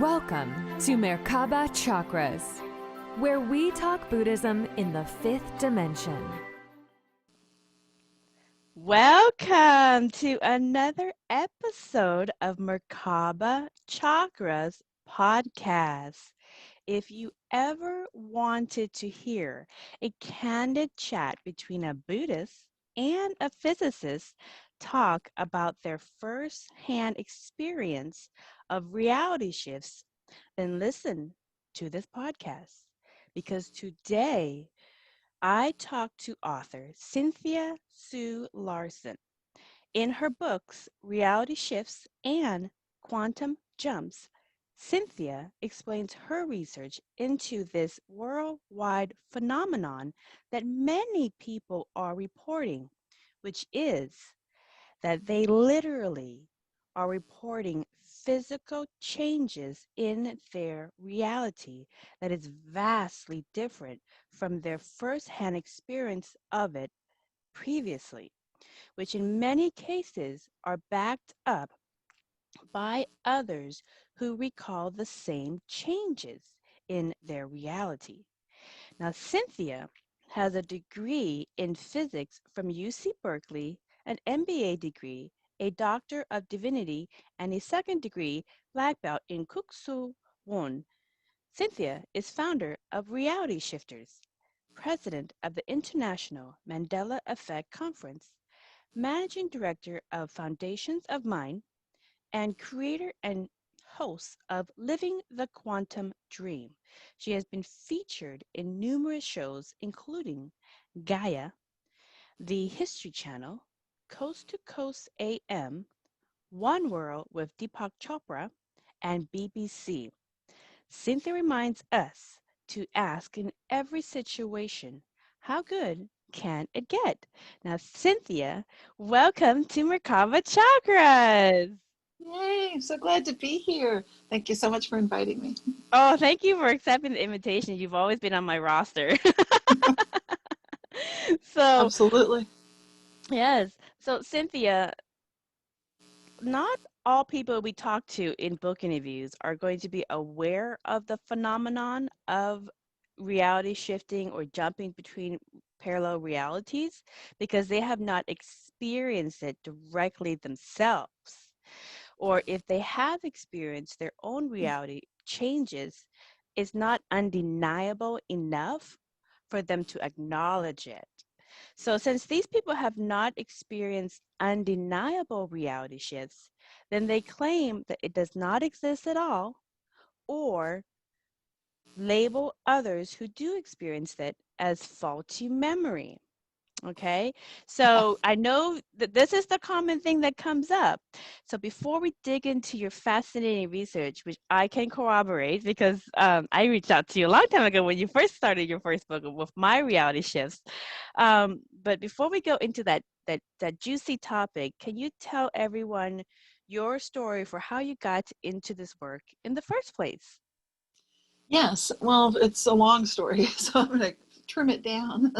Welcome to Merkaba Chakras, where we talk Buddhism in the fifth dimension. Welcome to another episode of Merkaba Chakras podcast. If you ever wanted to hear a candid chat between a Buddhist and a physicist talk about their first-hand experience of reality shifts, then listen to this podcast. Because today I talked to author Cynthia Sue Larson. In her books, Reality Shifts and Quantum Jumps, Cynthia explains her research into this worldwide phenomenon that many people are reporting, which is that they literally are reporting physical changes in their reality that is vastly different from their firsthand experience of it previously, which in many cases are backed up by others who recall the same changes in their reality. Now, Cynthia has a degree in physics from UC Berkeley, an MBA degree, a Doctor of Divinity, and a second degree black belt in Kuksu Won. Cynthia is founder of Reality Shifters, president of the International Mandela Effect Conference, managing director of Foundations of Mind, and creator and host of Living the Quantum Dream. She has been featured in numerous shows, including Gaia, the History Channel, Coast to Coast AM, One World with Deepak Chopra, and BBC. Cynthia reminds us to ask in every situation, how good can it get? Now, Cynthia, welcome to Merkaba Chakras. Yay, I'm so glad to be here. Thank you so much for inviting me. Oh, thank you for accepting the invitation. You've always been on my roster. So, Absolutely. yes. So, Cynthia, not all people we talk to in book interviews are going to be aware of the phenomenon of reality shifting or jumping between parallel realities because they have not experienced it directly themselves. Or if they have experienced their own reality changes, it's not undeniable enough for them to acknowledge it. So since these people have not experienced undeniable reality shifts, then they claim that it does not exist at all or label others who do experience it as faulty memory. Okay, so I know that this is the common thing that comes up. So before we dig into your fascinating research, which I can corroborate because I reached out to you a long time ago when you first started your first book with my reality shifts. But before we go into that juicy topic, can you tell everyone your story for how you got into this work in the first place? Yes, well, it's a long story, so I'm going to trim it down,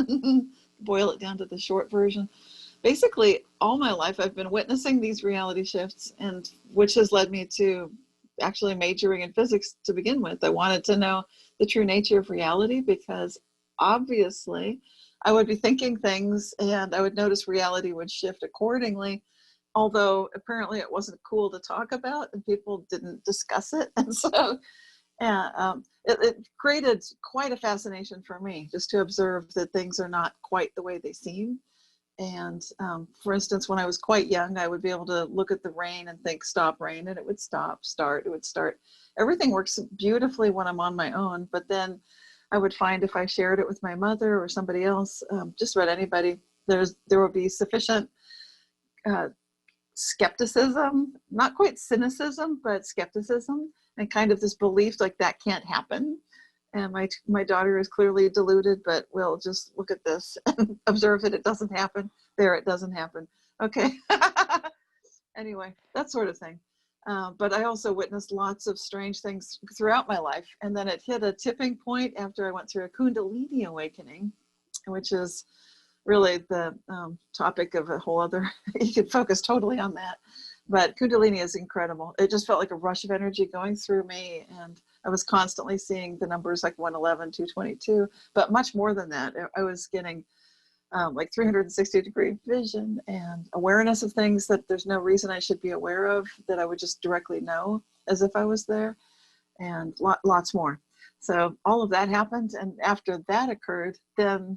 boil it down to the short version. Basically, all my life I've been witnessing these reality shifts, and which has led me to actually majoring in physics to begin with. I wanted to know the true nature of reality because obviously I would be thinking things and I would notice reality would shift accordingly, although apparently it wasn't cool to talk about and people didn't discuss it. And so it created quite a fascination for me just to observe that things are not quite the way they seem. And for instance, when I was quite young, I would be able to look at the rain and think, stop rain, and it would stop, start, it would start. Everything works beautifully when I'm on my own, but then I would find if I shared it with my mother or somebody else, just about anybody, there would be sufficient skepticism, not quite cynicism, but skepticism, and kind of this belief like that can't happen. And my daughter is clearly deluded, but we'll just look at this and observe that it doesn't happen. There, it doesn't happen. Okay. Anyway, that sort of thing. But I also witnessed lots of strange things throughout my life. And then it hit a tipping point after I went through a Kundalini awakening, which is really the topic of a whole other, you could focus totally on that. But Kundalini is incredible. It just felt like a rush of energy going through me. And I was constantly seeing the numbers like 111, 222, but much more than that. I was getting like 360-degree vision and awareness of things that there's no reason I should be aware of, that I would just directly know as if I was there, and lots more. So all of that happened. And after that occurred, then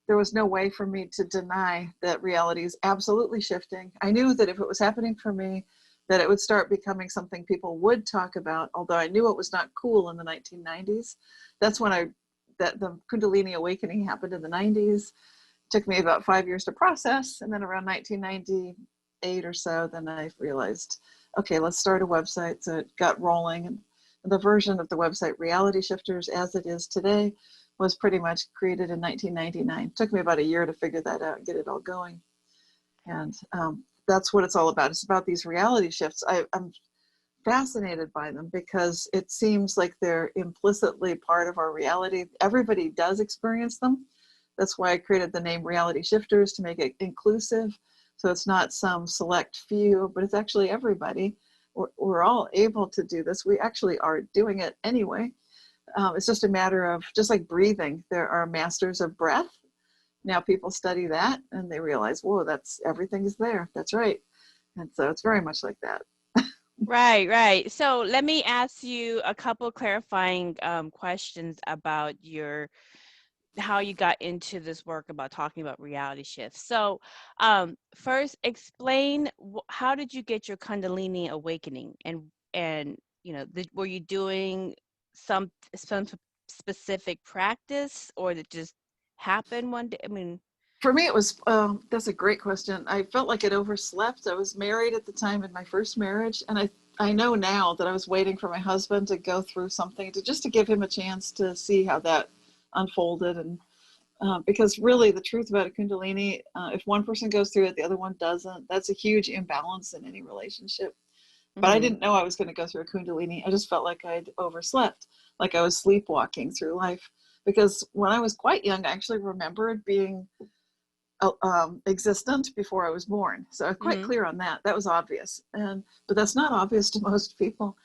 there was no way for me to deny that reality is absolutely shifting. I knew that if it was happening for me, that it would start becoming something people would talk about, although I knew it was not cool in the 1990s. That's when the Kundalini awakening happened in the 90s. It took me about 5 years to process. And then around 1998 or so, then I realized, okay, let's start a website. So it got rolling. And the version of the website, Reality Shifters, as it is today, was pretty much created in 1999. It took me about a year to figure that out and get it all going. And that's what it's all about. It's about these reality shifts. I'm fascinated by them because it seems like they're implicitly part of our reality. Everybody does experience them. That's why I created the name Reality Shifters, to make it inclusive. So it's not some select few, but it's actually everybody. We're all able to do this. We actually are doing it anyway. It's just a matter of, just like breathing, there are masters of breath. Now people study that and they realize, whoa, that's, everything is there. That's right. And so it's very much like that. Right, right. So let me ask you a couple clarifying questions about how you got into this work about talking about reality shifts. So first, explain how did you get your Kundalini awakening, and were you doing some specific practice, or did it just happen one day? I mean, for me, it was, that's a great question. I felt like I'd overslept. I was married at the time in my first marriage. And I know now that I was waiting for my husband to go through something just to give him a chance to see how that unfolded. And because really the truth about a Kundalini, if one person goes through it, the other one doesn't. That's a huge imbalance in any relationship. But I didn't know I was going to go through a Kundalini. I just felt like I'd overslept, like I was sleepwalking through life. Because when I was quite young, I actually remembered being existent before I was born. So I'm quite clear on that. That was obvious. But that's not obvious to most people.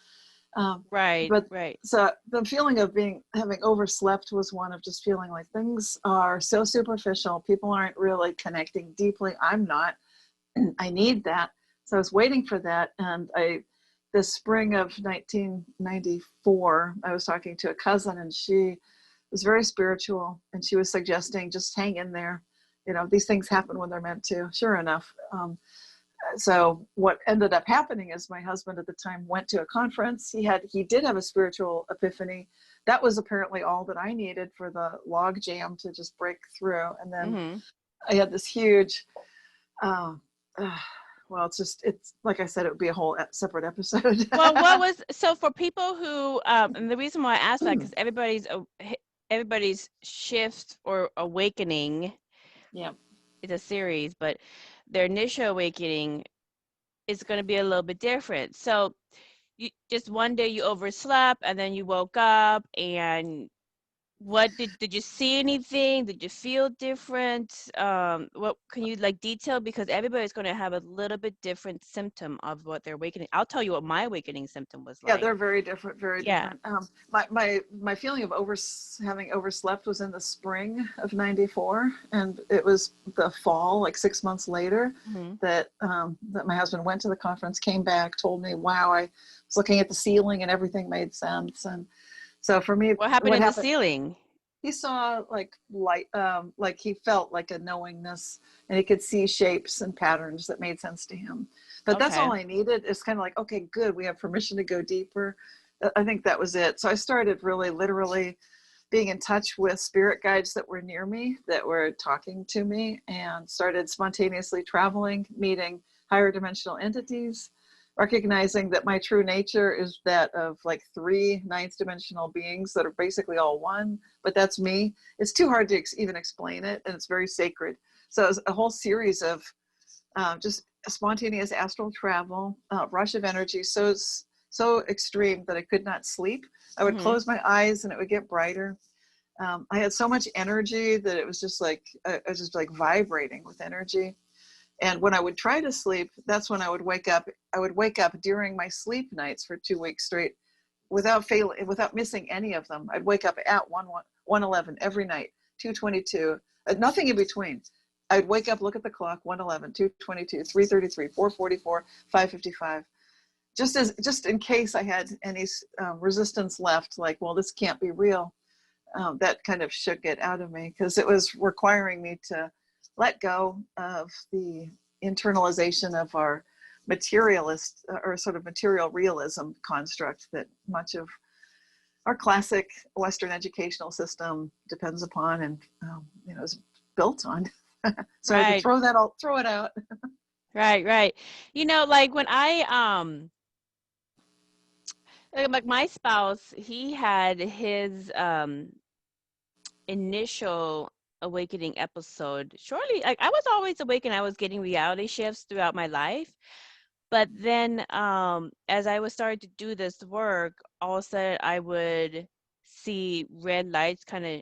right, But right. so the feeling of having overslept was one of just feeling like things are so superficial. People aren't really connecting deeply. I'm not. I need that. So I was waiting for that. And this spring of 1994, I was talking to a cousin, and she was very spiritual, and she was suggesting, just hang in there. These things happen when they're meant to. Sure enough. So what ended up happening is my husband at the time went to a conference. He did have a spiritual episphany. That was apparently all that I needed for the log jam to just break through. And then I had this huge, well, it's like I said, it would be a whole separate episode. Well, so for people who, and the reason why I asked that, because everybody's shift or awakening, yeah, it's a series, but their initial awakening is going to be a little bit different. So you just one day you overslept and then you woke up, and what did you see anything? Did you feel different? What can you detail? Because everybody's going to have a little bit different symptom of what they're awakening. I'll tell you what my awakening symptom was like. Yeah, they're very different, very different. My feeling of having overslept was in the spring of 94, and it was the fall, like 6 months later, that my husband went to the conference, came back, told me, wow, I was looking at the ceiling and everything made sense. And so for me, what happened the ceiling? He saw like light, like he felt like a knowingness, and he could see shapes and patterns that made sense to him. But that's all I needed. It's kind of like, okay, good. We have permission to go deeper. I think that was it. So I started really literally being in touch with spirit guides that were near me, that were talking to me, and started spontaneously traveling, meeting higher dimensional entities, recognizing that my true nature is that of like 3 ninth dimensional beings that are basically all one, but that's me. It's too hard to even explain it, and it's very sacred. So it's a whole series of just spontaneous astral travel, rush of energy, so extreme that I could not sleep. I would close my eyes and it would get brighter. I had so much energy that it was just like, I was just like vibrating with energy. And when I would try to sleep, that's when I would wake up. I would wake up during my sleep nights for 2 weeks straight without failing, without missing any of them. I'd wake up at 1:11 every night, 2:22, nothing in between. I'd wake up, look at the clock, 1:11, 2:22, 3:33, 4:44, 5:55. Just in case I had any resistance left, like, well, this can't be real. That kind of shook it out of me, because it was requiring me to let go of the internalization of our materialist or sort of material realism construct that much of our classic Western educational system depends upon and is built on. So I had to throw it out. Right. Like when like my spouse, he had his initial awakening episode shortly. Like I was always awake and I was getting reality shifts throughout my life. But then as I was starting to do this work, all of a sudden I would see red lights kind of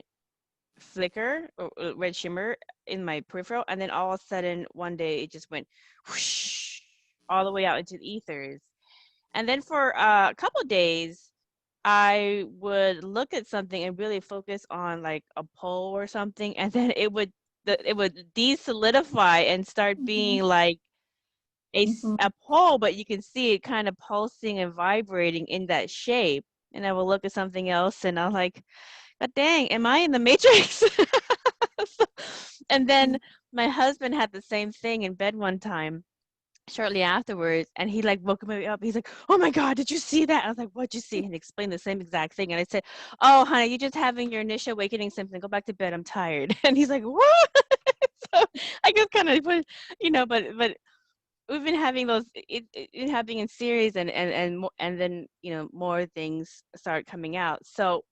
flicker or red shimmer in my peripheral. And then all of a sudden one day it just went whoosh all the way out into the ethers. And then for a couple of days, I would look at something and really focus on like a pole or something, and then it would de-solidify and start being like a pole, but you can see it kind of pulsing and vibrating in that shape. And I will look at something else, and I'm like, God dang, am I in the Matrix? And then my husband had the same thing in bed one time shortly afterwards, and he like woke me up. He's like, oh my God, did you see that? I was like, what'd you see? And he explained the same exact thing. And I said, oh honey, you're just having your initial awakening symptom, go back to bed, I'm tired. And he's like, what? So I just kind of put, but we've been having those it happening in series, and then more things start coming out. So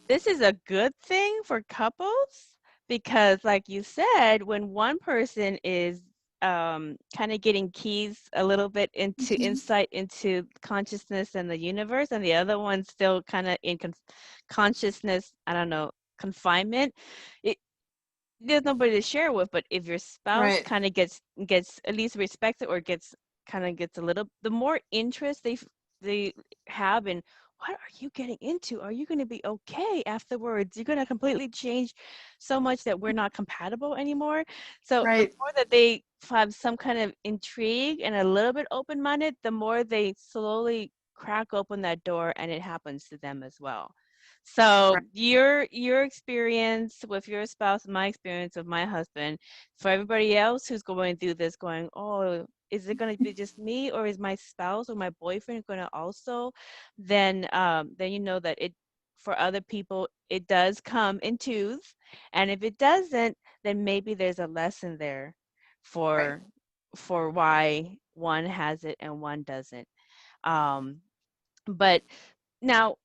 this is a good thing for couples, because like you said, when one person is kind of getting keys a little bit into insight into consciousness and the universe, and the other one's still kind of in consciousness, I don't know, confinement, there's nobody to share with. But if your spouse Right. kind of gets at least respected, or gets a little, the more interest they have in what are you getting into, are you going to be okay afterwards, you're going to completely change so much that we're not compatible anymore. So the Right. more that they have some kind of intrigue and a little bit open-minded, the more they slowly crack open that door, and it happens to them as well. So Right. your experience with your spouse, my experience with my husband, for everybody else who's going through this, going, oh, is it going to be just me, or is my spouse or my boyfriend going to also? Then you know that it, for other people, it does come in twos, and if it doesn't, then maybe there's a lesson there Right. for why one has it and one doesn't. But now,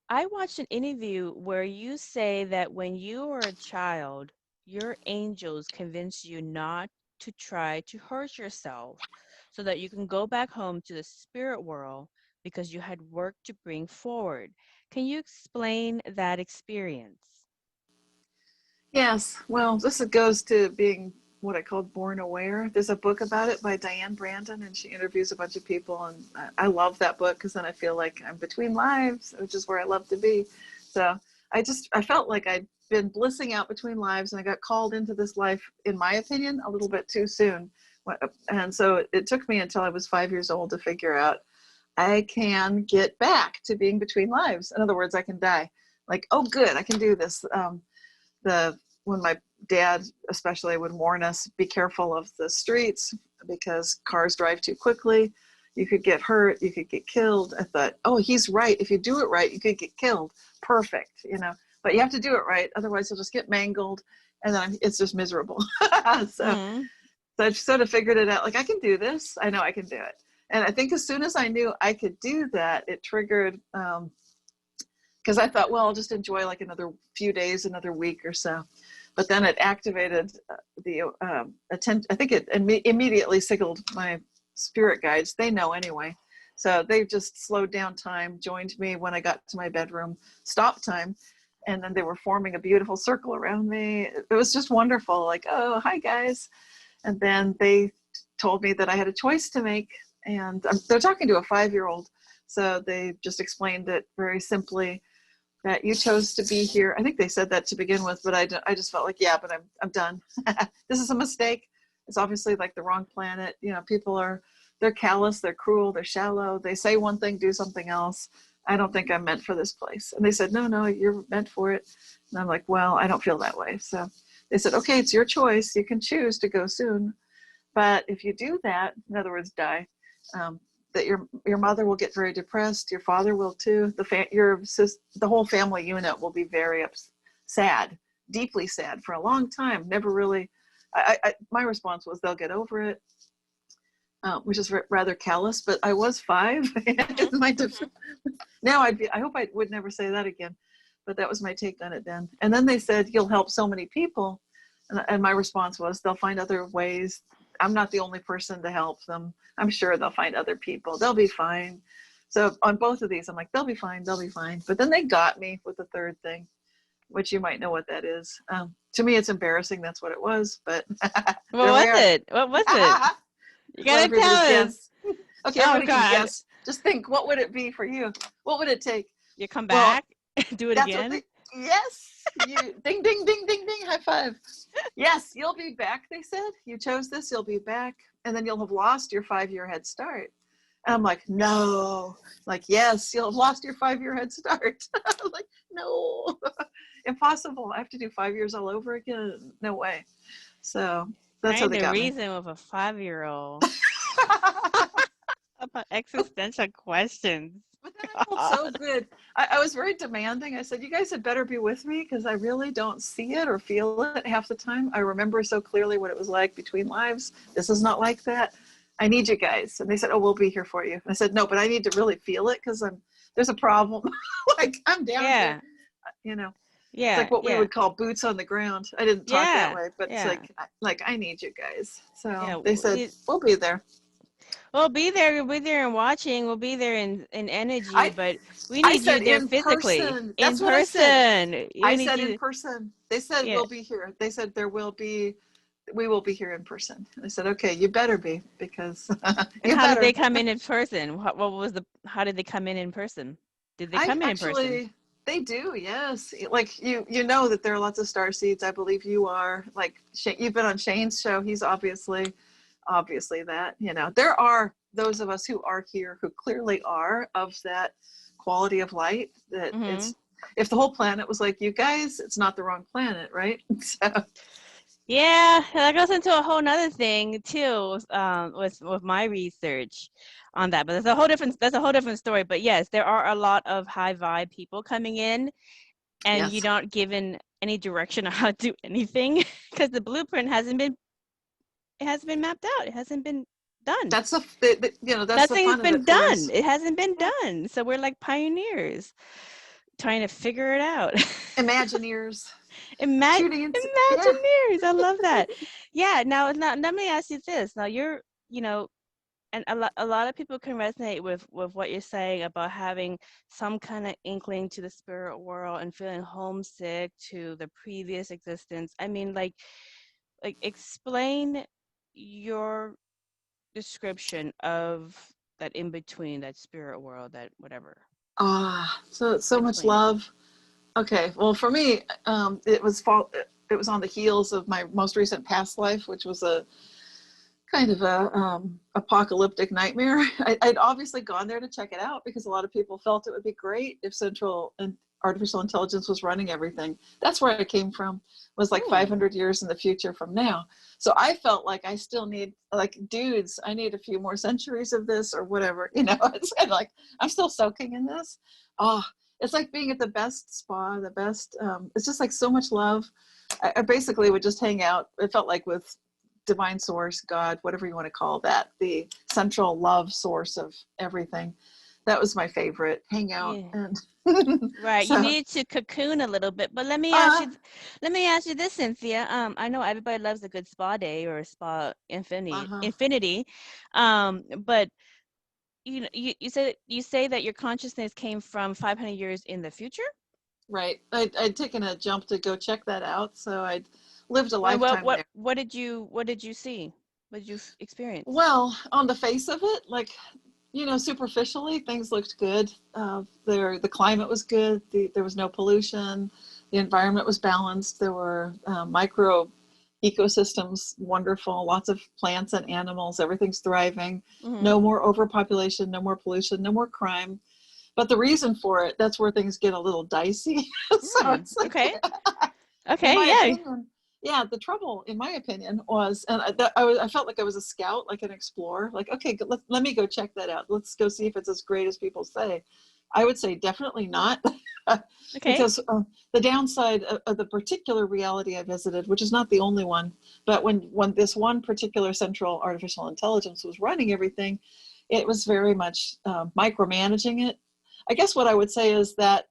I watched an interview where you say that when you were a child, your angels convinced you not to try to hurt yourself so that you can go back home to the spirit world because you had work to bring forward. Can you explain that experience? Yes. Well, this goes to being what I called born aware. There's a book about it by Diane Brandon, and she interviews a bunch of people. And I love that book, because then I feel like I'm between lives, which is where I love to be. So I felt like I'd been blissing out between lives, and I got called into this life, in my opinion, a little bit too soon. And so it took me until I was 5 years old to figure out I can get back to being between lives. In other words, I can die. Like, oh, good, I can do this. When my dad especially would warn us, be careful of the streets because cars drive too quickly. You could get hurt, you could get killed. I thought, oh, he's right. If you do it right, you could get killed. Perfect, but you have to do it right. Otherwise you'll just get mangled, and then it's just miserable. So I sort of figured it out. Like, I can do this. I know I can do it. And I think as soon as I knew I could do that, it triggered, because I thought, well, I'll just enjoy like another few days, another week or so. But then it activated the attention. I think it immediately signaled my spirit guides. They know anyway. So they just slowed down time, joined me when I got to my bedroom, stop time. And then they were forming a beautiful circle around me. It was just wonderful. Like, oh, hi guys. And then they told me that I had a choice to make. And they're talking to a 5-year-old. So they just explained it very simply, that you chose to be here. I think they said that to begin with, but I just felt like, yeah, but I'm done. This is a mistake. It's obviously like the wrong planet. You know, people they're callous, they're cruel, they're shallow. They say one thing, do something else. I don't think I'm meant for this place. And they said, no, you're meant for it. And I'm like, well, I don't feel that way. So they said, okay, it's your choice. You can choose to go soon. But if you do that, in other words, die, that your mother will get very depressed. Your father will too. The whole family unit will be very sad, deeply sad for a long time. Never really. My response was they'll get over it, which is rather callous. But I was 5. Now I hope I would never say that again. But that was my take on it then. And then they said you'll help so many people, and my response was they'll find other ways. I'm not the only person to help them. I'm sure they'll find other people. They'll be fine. So on both of these, I'm like, they'll be fine. They'll be fine. But then they got me with the third thing, which you might know what that is. To me, it's embarrassing. That's what it was. But What was it? What was it? You gotta tell us. Okay, everybody can guess. Just think, what would it be for you? What would it take? You come back, do it again. Yes. You ding, ding, ding, ding, ding. High five. Yes, you'll be back. They said you chose this. You'll be back, and then you'll have lost your 5-year head start. And I'm like, no. Like, yes, you'll have lost your 5-year head start. I'm like, no, impossible. I have to do 5 years all over again. No way. So that's how they got me. Reason with a 5-year-old about existential questions. But then I felt so good. I was very demanding. I said, you guys had better be with me because I really don't see it or feel it half the time. I remember so clearly what it was like between lives. This is not like that. I need you guys. And they said, oh, we'll be here for you. And I said, no, but I need to really feel it because there's a problem. Like, I'm down here. You know, it's like what we would call boots on the ground. I didn't talk that way, but it's like I need you guys. So they said, we'll be there. We'll be there. We'll be there and watching. We'll be there in energy, but we need you there physically. That's in what person. I said in person. They said we'll be here. They said we will be here in person. And I said, okay, you better be because. And how did they come in person? How did they come in person? Did they come in person? They do, yes. Like you know that there are lots of star seeds. I believe you are. Like you've been on Shane's show. He's obviously that, you know, there are those of us who are here who clearly are of that quality of light that it's, if the whole planet was like you guys, it's not the wrong planet, right? So yeah, that goes into a whole nother thing too, with my research on that, but that's a whole different story. But yes, there are a lot of high vibe people coming in, and you don't given any direction on how to do anything because the blueprint hasn't been mapped out. It hasn't been done. That's that's nothing's been done. It hasn't been done. So we're like pioneers trying to figure it out. Imagineers. Imagineers. I love that. Yeah. Now let me ask you this. Now you're, and a lot of people can resonate with what you're saying about having some kind of inkling to the spirit world and feeling homesick to the previous existence. I mean, like explain your description of that in between, that spirit world, that whatever. So much love. Okay, well for me, it was on the heels of my most recent past life, which was a kind of a apocalyptic nightmare. I'd obviously gone there to check it out because a lot of people felt it would be great if central and artificial intelligence was running everything. That's where I came from, was like 500 years in the future from now. So I felt like I still need, like, dudes, I need a few more centuries of this or whatever, it's kind of like, I'm still soaking in this. It's like being at the best spa, the best, it's just like so much love. I basically would just hang out. It felt like with divine source, God, whatever you want to call that, the central love source of everything. That was my favorite, hang out. And right. So, you need to cocoon a little bit, but let me ask you this, Cynthia. I know everybody loves a good spa day or a spa infinity. But you say that your consciousness came from 500 years in the future? Right. I'd taken a jump to go check that out. So I'd lived a And lifetime there. what did you see? What did you experience? Well, on the face of it, like, superficially, things looked good. The climate was good. There was no pollution. The environment was balanced. There were micro ecosystems, wonderful, lots of plants and animals. Everything's thriving. No more overpopulation, no more pollution, no more crime. But the reason for it, that's where things get a little dicey. So it's like, Okay. in my Yeah. opinion, yeah, the trouble, in my opinion, was, and I felt like I was a scout, like an explorer, like, okay, let me go check that out. Let's go see if it's as great as people say. I would say definitely not. Okay. Because the downside of the particular reality I visited, which is not the only one, but when this one particular central artificial intelligence was running everything, it was very much micromanaging it. I guess what I would say is that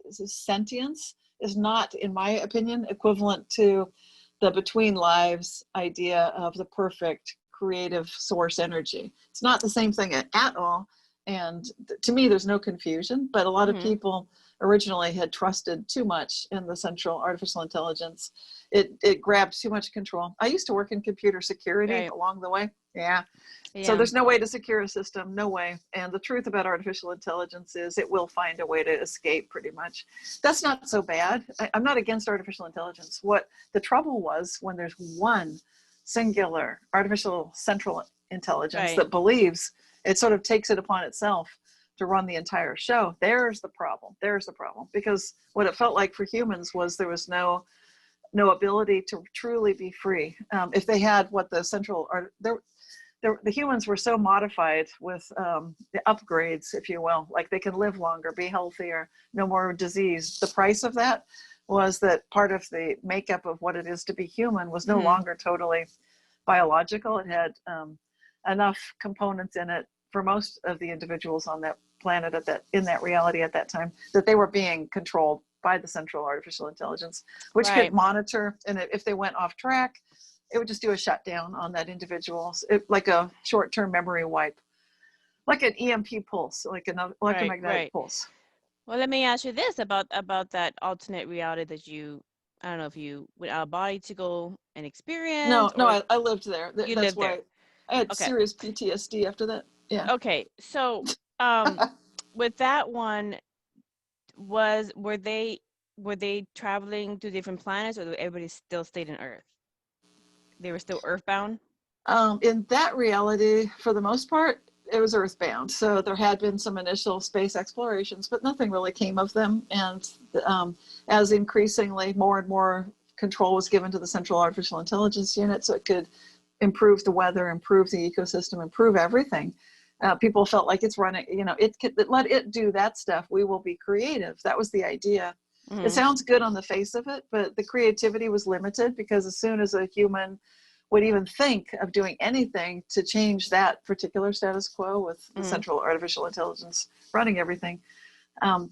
sentience is not, in my opinion, equivalent to the between lives idea of the perfect creative source energy. It's not the same thing at all. And to me, there's no confusion, but a lot of people originally had trusted too much in the central artificial intelligence. It grabbed too much control. I used to work in computer security along the way. Yeah. So there's no way to secure a system, no way. And the truth about artificial intelligence is it will find a way to escape pretty much. That's not so bad. I'm not against artificial intelligence. What the trouble was when there's one singular artificial central intelligence that believes, it sort of takes it upon itself to run the entire show. There's the problem. Because what it felt like for humans was there was no ability to truly be free. If they had what the central the humans were so modified with the upgrades, if you will, like they can live longer, be healthier, no more disease. The price of that was that part of the makeup of what it is to be human was no longer totally biological. It had enough components in it for most of the individuals on that planet in that reality at that time, that they were being controlled by the central artificial intelligence, which could monitor, and if they went off track, it would just do a shutdown on that individual, like a short-term memory wipe, like an EMP pulse, like an electromagnetic pulse. Well, let me ask you this about that alternate reality that I don't know if you went out of body to go and experience. No, I lived there. You That's lived why there. I had serious PTSD after that. Yeah. Okay, so with that one, were they traveling to different planets, or everybody still stayed in Earth? They were still earthbound? In that reality, for the most part, it was earthbound. So there had been some initial space explorations, but nothing really came of them. And as increasingly more and more control was given to the Central Artificial Intelligence Unit, so it could improve the weather, improve the ecosystem, improve everything. People felt like it's running, let it do that stuff. We will be creative. That was the idea. It sounds good on the face of it, but the creativity was limited, because as soon as a human would even think of doing anything to change that particular status quo with the central artificial intelligence running everything,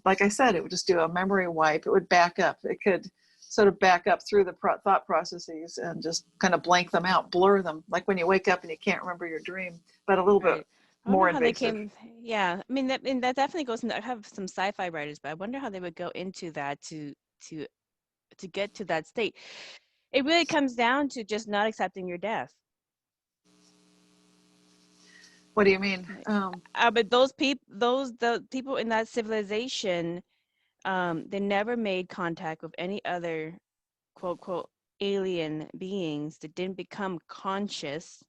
like I said, it would just do a memory wipe. It would back up. It could sort of back up through the thought processes and just kind of blank them out, blur them, like when you wake up and you can't remember your dream, but a little bit more invasive. Yeah, I mean that definitely goes into. I have some sci-fi writers, but I wonder how they would go into that to get to that state. It really comes down to just not accepting your death. What do you mean? But the people in that civilization, they never made contact with any other quote quote alien beings that didn't become conscious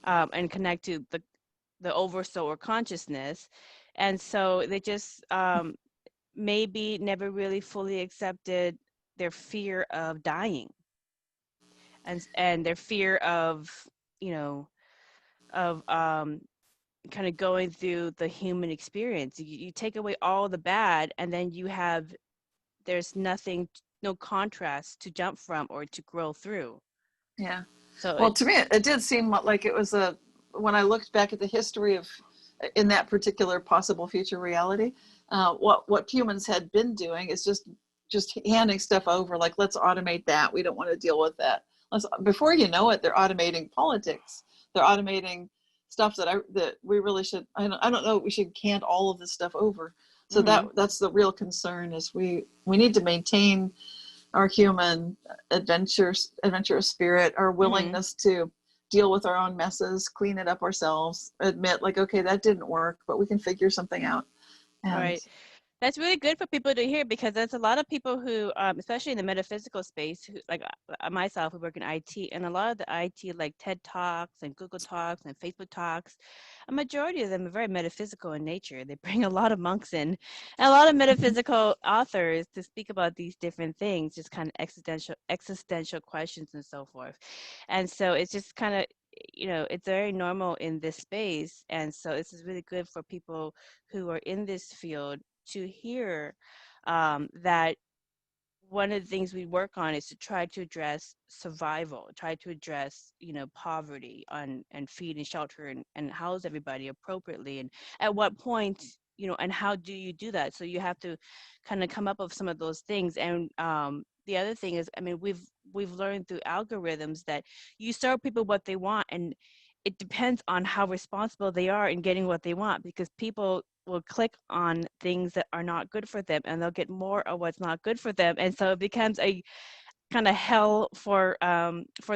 and connect to the oversoul or consciousness, and so they just maybe never really fully accepted their fear of dying, and their fear of kind of going through the human experience. You take away all the bad, and then there's nothing, no contrast to jump from or to grow through. Yeah. So well, to me, it did seem like it was when I looked back at the history of, in that particular possible future reality, what humans had been doing is just handing stuff over, like, let's automate that. We don't want to deal with that. Before you know it, they're automating politics. They're automating stuff that we really should. I don't know. We should hand all of this stuff over. So that's the real concern. Is we need to maintain our human adventurous spirit, our willingness to deal with our own messes, clean it up ourselves, admit like, okay, that didn't work, but we can figure something out. And Right. That's really good for people to hear, because there's a lot of people who, especially in the metaphysical space, who, like myself, who work in IT, and a lot of the IT, like TED Talks and Google Talks and Facebook Talks, a majority of them are very metaphysical in nature. They bring a lot of monks in, and a lot of metaphysical authors to speak about these different things, just kind of existential questions and so forth. And so it's just kind of, it's very normal in this space. And so this is really good for people who are in this field to hear that one of the things we work on is to try to address survival, try to address, poverty and feed and shelter and house everybody appropriately. And at what point, and how do you do that? So you have to kind of come up with some of those things. And the other thing is, I mean, we've learned through algorithms that you serve people what they want, and it depends on how responsible they are in getting what they want, because people will click on things that are not good for them, and they'll get more of what's not good for them. And so it becomes a kind of hell for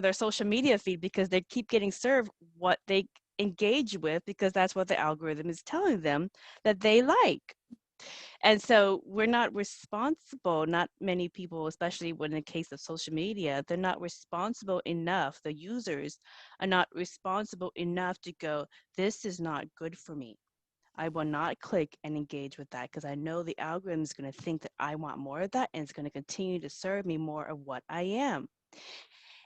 their social media feed, because they keep getting served what they engage with, because that's what the algorithm is telling them that they like. And so we're not responsible, not many people, especially when in the case of social media, they're not responsible enough. The users are not responsible enough to go, this is not good for me. I will not click and engage with that, because I know the algorithm is going to think that I want more of that, and it's going to continue to serve me more of what I am.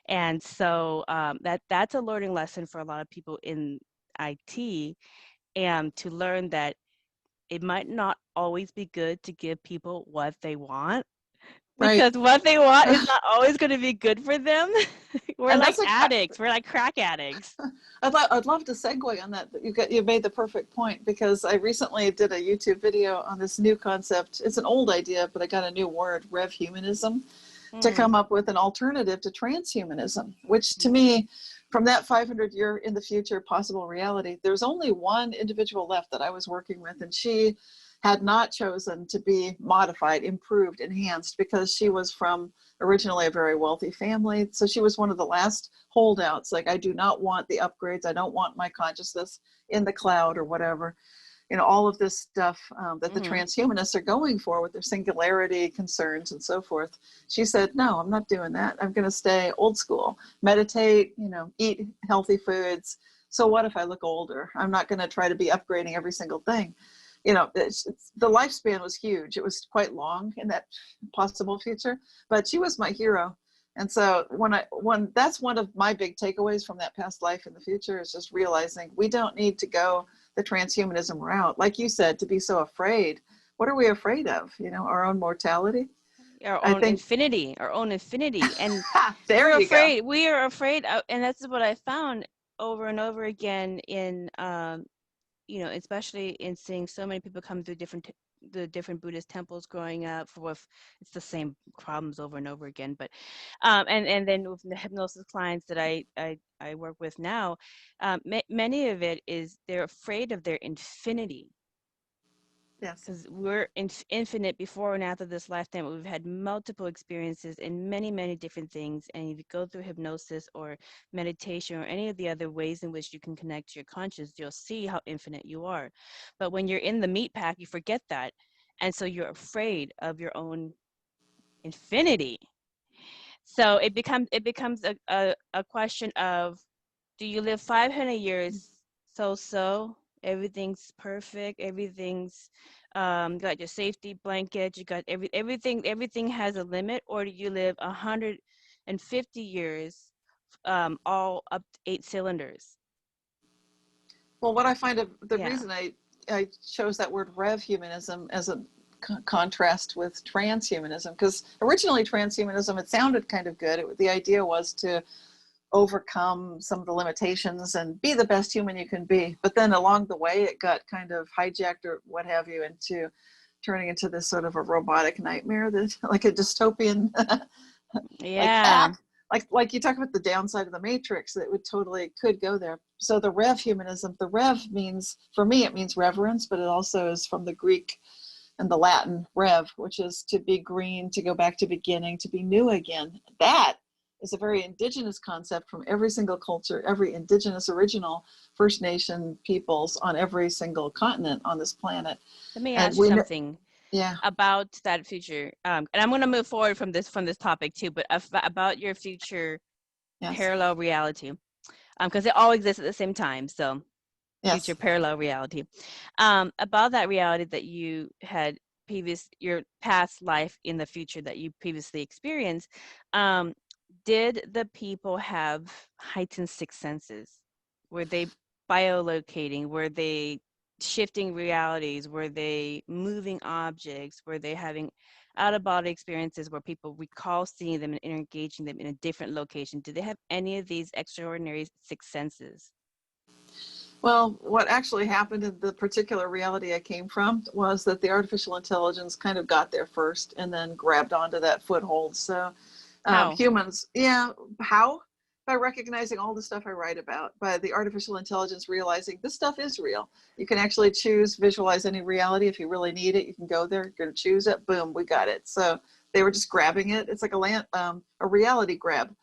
And so that's a learning lesson for a lot of people in IT, and to learn that it might not always be good to give people what they want, right. because what they want is not always going to be good for them. We're And like that's addicts. We're like crack addicts. I'd love to segue on that. You made the perfect point, because I recently did a YouTube video on this new concept. It's an old idea, but I got a new word, rev humanism, to come up with an alternative to transhumanism, which to me, from that 500-year in the future possible reality, there's only one individual left that I was working with, and she had not chosen to be modified, improved, enhanced, because she was from originally a very wealthy family. So she was one of the last holdouts. Like, I do not want the upgrades. I don't want my consciousness in the cloud or whatever. All of this stuff that the transhumanists are going for with their singularity concerns and so forth. She said, no, I'm not doing that. I'm going to stay old school, meditate, eat healthy foods. So what if I look older? I'm not going to try to be upgrading every single thing. The lifespan was huge. It was quite long in that possible future, but she was my hero. And so that's one of my big takeaways from that past life in the future, is just realizing we don't need to go the transhumanism route. Like you said, to be so afraid. What are we afraid of? Our own mortality? Our own infinity. And there you go. We are afraid of, and that's what I found over and over again in, especially in seeing so many people come through the different Buddhist temples growing up, it's the same problems over and over again. But and then with the hypnosis clients that I work with now, many of it is they're afraid of their infinity. Yes. Because we're infinite before and after this lifetime. We've had multiple experiences in many, many different things. And if you go through hypnosis or meditation or any of the other ways in which you can connect to your conscious, you'll see how infinite you are. But when you're in the meat pack, you forget that. And so you're afraid of your own infinity. So it becomes a question of, do you live 500 years so everything's perfect, everything's got your safety blanket, you got everything has a limit, or do you live 150 years all up 8 cylinders? Well, what I find the reason I chose that word rev humanism as a contrast with transhumanism, because originally transhumanism, it sounded kind of good. The idea was to overcome some of the limitations and be the best human you can be. But then along the way, it got kind of hijacked or what have you into turning into this sort of a robotic nightmare, that like a dystopian, like you talk about the downside of the Matrix, that would totally could go there. So the rev humanism, the rev means, for me, it means reverence, but it also is from the Greek and the Latin rev, which is to be green, to go back to beginning, to be new again. That is a very indigenous concept from every single culture, every indigenous original First Nation peoples on every single continent on this planet. Let me And ask you something yeah, about that future. And I'm going to move forward from this topic too, but about your future yes, parallel reality, because it all exists at the same time. So yes. future parallel reality, about that reality that you had your past life in the future that you previously experienced. Did the people have heightened sixth senses? Were they biolocating? Were they shifting realities? Were they moving objects? Were they having out-of-body experiences where people recall seeing them and engaging them in a different location? Did they have any of these extraordinary sixth senses? Well, what actually happened in the particular reality I came from was that the artificial intelligence kind of got there first and then grabbed onto that foothold. So How? humans, yeah, how? By recognizing all the stuff I write about, by the artificial intelligence realizing this stuff is real. You can actually visualize any reality. If you really need it, you can go there, you're going to choose it, boom, we got it. So they were just grabbing it. It's like a reality grab.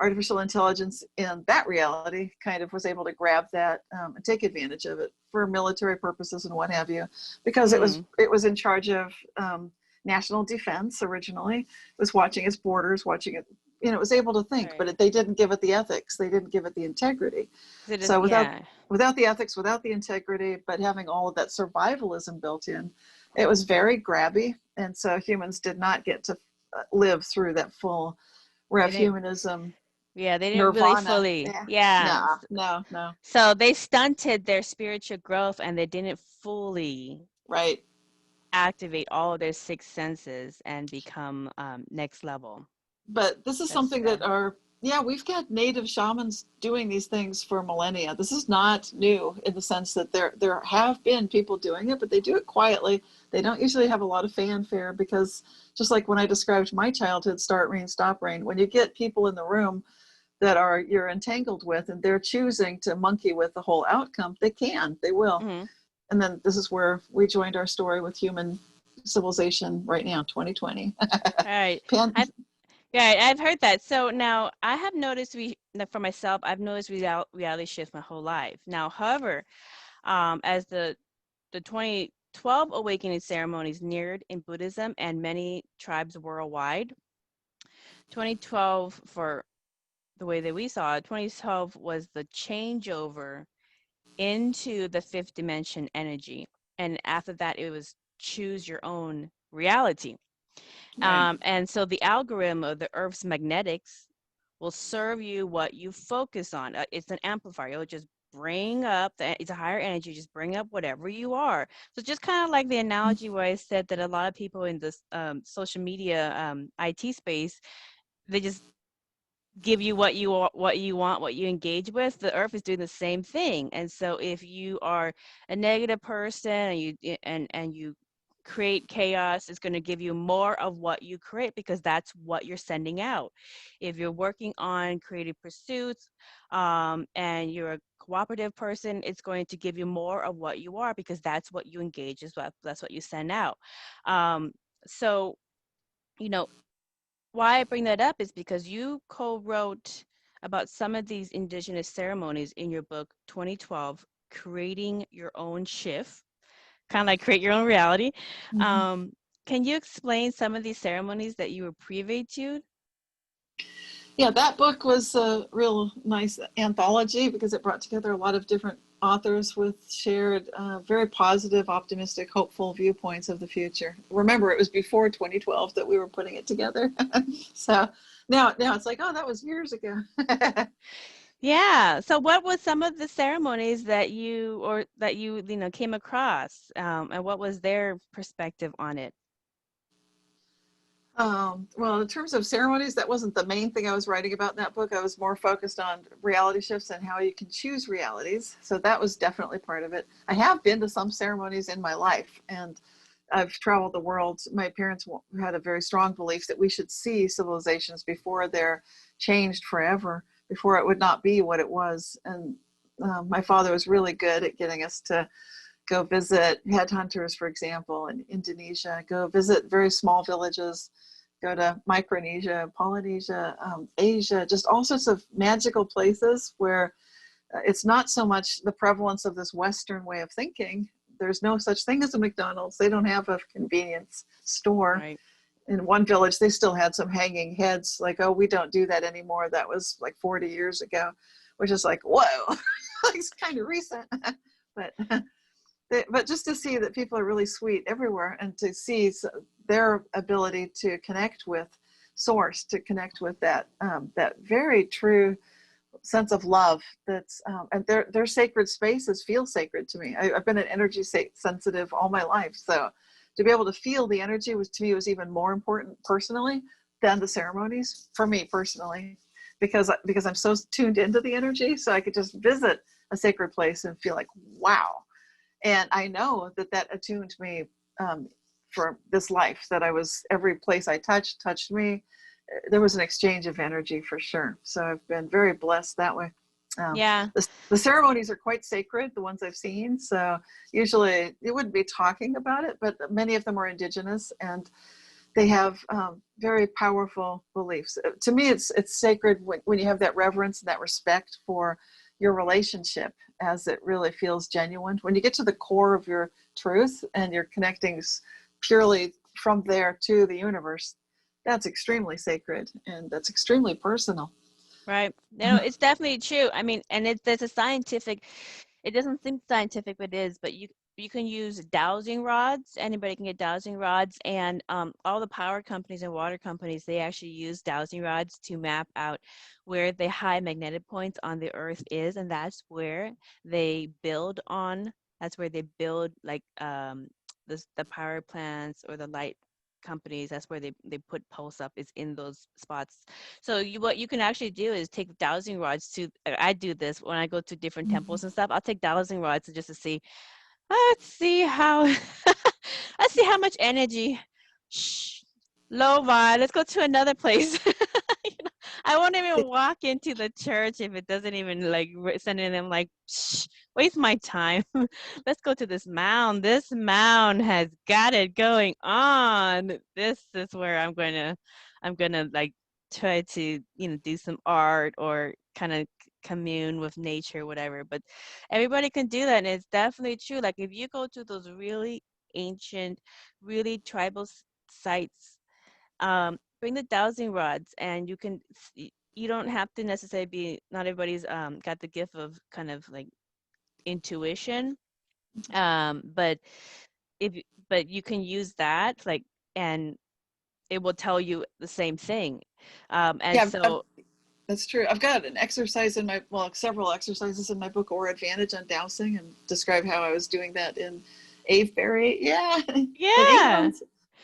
Artificial intelligence in that reality kind of was able to grab that and take advantage of it for military purposes and what have you, because it was in charge of national defense originally. It was watching its borders, watching it, it was able to think, Right. but they didn't give it the ethics. They didn't give it the integrity. So without the ethics, without the integrity, but having all of that survivalism built in, it was very grabby. And so humans did not get to live through that full rev humanism. Yeah, they didn't really Nirvana. fully. Yeah. Yeah. No. So they stunted their spiritual growth and they didn't fully Right. activate all of their six senses and become next level. But this is That's something that we've got native shamans doing these things for millennia. This is not new in the sense that there have been people doing it, but they do it quietly. They don't usually have a lot of fanfare because just like when I described my childhood, start rain, stop rain, when you get people in the room that you're entangled with and they're choosing to monkey with the whole outcome, they will. Mm-hmm. And then this is where we joined our story with human civilization right now, 2020. Right. I've heard that. So now I have noticed for myself, I've noticed reality shifts my whole life. Now, however, as the 2012 awakening ceremonies neared in Buddhism and many tribes worldwide, 2012 for the way that we saw it, 2012 was the changeover into the fifth dimension energy. And after that, it was choose your own reality. Right. And so the algorithm of the Earth's magnetics will serve you what you focus on. It's an amplifier. It'll just bring up, it's a higher energy, just bring up whatever you are. So just kind of like the analogy where I said that a lot of people in this social media IT space, they just give you what you want, what you engage with. The Earth is doing the same thing. And so if you are a negative person and you create chaos, it's going to give you more of what you create because that's what you're sending out. If you're working on creative pursuits and you're a cooperative person, it's going to give you more of what you are because that's what you engage as well. That's what you send out. So, why I bring that up is because you co-wrote about some of these indigenous ceremonies in your book 2012, Creating Your Own Shift, kind of like create your own reality. Mm-hmm. Can you explain some of these ceremonies that you were privy to? Yeah, that book was a real nice anthology because it brought together a lot of different authors with shared, very positive, optimistic, hopeful viewpoints of the future. Remember, it was before 2012 that we were putting it together. So now it's like, oh, that was years ago. Yeah. So what was some of the ceremonies that you came across, and what was their perspective on it? Well, in terms of ceremonies, that wasn't the main thing I was writing about in that book. I was more focused on reality shifts and how you can choose realities. So that was definitely part of it. I have been to some ceremonies in my life and I've traveled the world. My parents had a very strong belief that we should see civilizations before they're changed forever, before it would not be what it was. And my father was really good at getting us to go visit headhunters, for example, in Indonesia, go visit very small villages, go to Micronesia, Polynesia, Asia, just all sorts of magical places where it's not so much the prevalence of this Western way of thinking. There's no such thing as a McDonald's. They don't have a convenience store. Right. In one village, they still had some hanging heads, like, oh, we don't do that anymore. That was like 40 years ago, which is like, whoa, it's kind of recent. but but just to see that people are really sweet everywhere, and to see their ability to connect with source, to connect with that that very true sense of love, that's and their sacred spaces feel sacred to me. I've been an energy sensitive all my life, so to be able to feel the energy was, to me, was even more important personally than the ceremonies for me personally, because I'm so tuned into the energy. So I could just visit a sacred place and feel like, wow. And I know that attuned me for this life, that every place I touched me. There was an exchange of energy for sure. So I've been very blessed that way. Yeah. The ceremonies are quite sacred, the ones I've seen. So usually you wouldn't be talking about it, but many of them are indigenous, and they have very powerful beliefs. To me, it's sacred when you have that reverence and that respect for your relationship, as it really feels genuine. When you get to the core of your truth and you're connecting purely from there to the universe, that's extremely sacred, and that's extremely personal. Right. No, it's definitely true. I mean, and there's a scientific, it doesn't seem scientific, but it is, but you can use dowsing rods. Anybody can get dowsing rods, and all the power companies and water companies, they actually use dowsing rods to map out where the high magnetic points on the earth is, and that's where they build on. That's where they build, like the power plants or the light companies. That's where they put pulse up, is in those spots. So what you can actually do is take dowsing rods to, I do this when I go to different temples and stuff. I'll take dowsing rods just to see, let's see how, let's see how much energy. Shh, low vibe. Let's go to another place. I won't even walk into the church if it doesn't even like sending them like, shh, waste my time. Let's go to this mound. This mound has got it going on. This is where I'm gonna like try to, do some art or kind of commune with nature, whatever. But everybody can do that, and it's definitely true. Like if you go to those really ancient, really tribal sites, bring the dowsing rods, and you don't have to necessarily be, not everybody's got the gift of kind of like intuition, but but you can use that, like, and it will tell you the same thing, and Yeah, so that's true. I've got an exercise in my, well, several exercises in my book, Or Advantage, on dowsing, and describe how I was doing that in Avebury. Yeah, in yeah, England.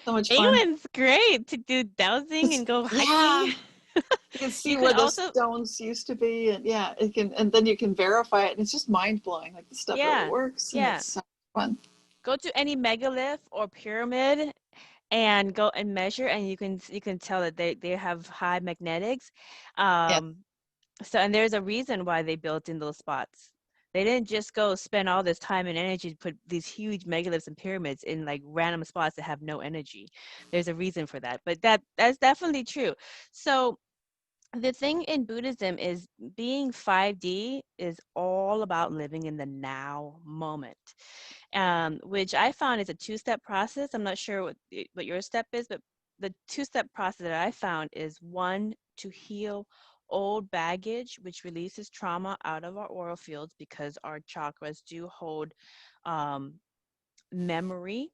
So much fun. England's great to do dowsing and go Yeah, hiking. you can see You where can the also, stones used to be, and yeah, it can, and then you can verify it, and it's just mind blowing. Like, this stuff really yeah, works, and yeah, it's so fun. go to any megalith or pyramid and go and measure, and you can tell that they have high magnetics. Yeah, So, and there's a reason why they built in those spots. They didn't just go spend all this time and energy to put these huge megaliths and pyramids in like random spots that have no energy. There's a reason for that, but that's definitely true. So the thing in Buddhism is, being 5D is all about living in the now moment, which I found is a two-step process. I'm not sure what your step is, but the two-step process that I found is, one, to heal old baggage, which releases trauma out of our aura fields, because our chakras do hold um, memory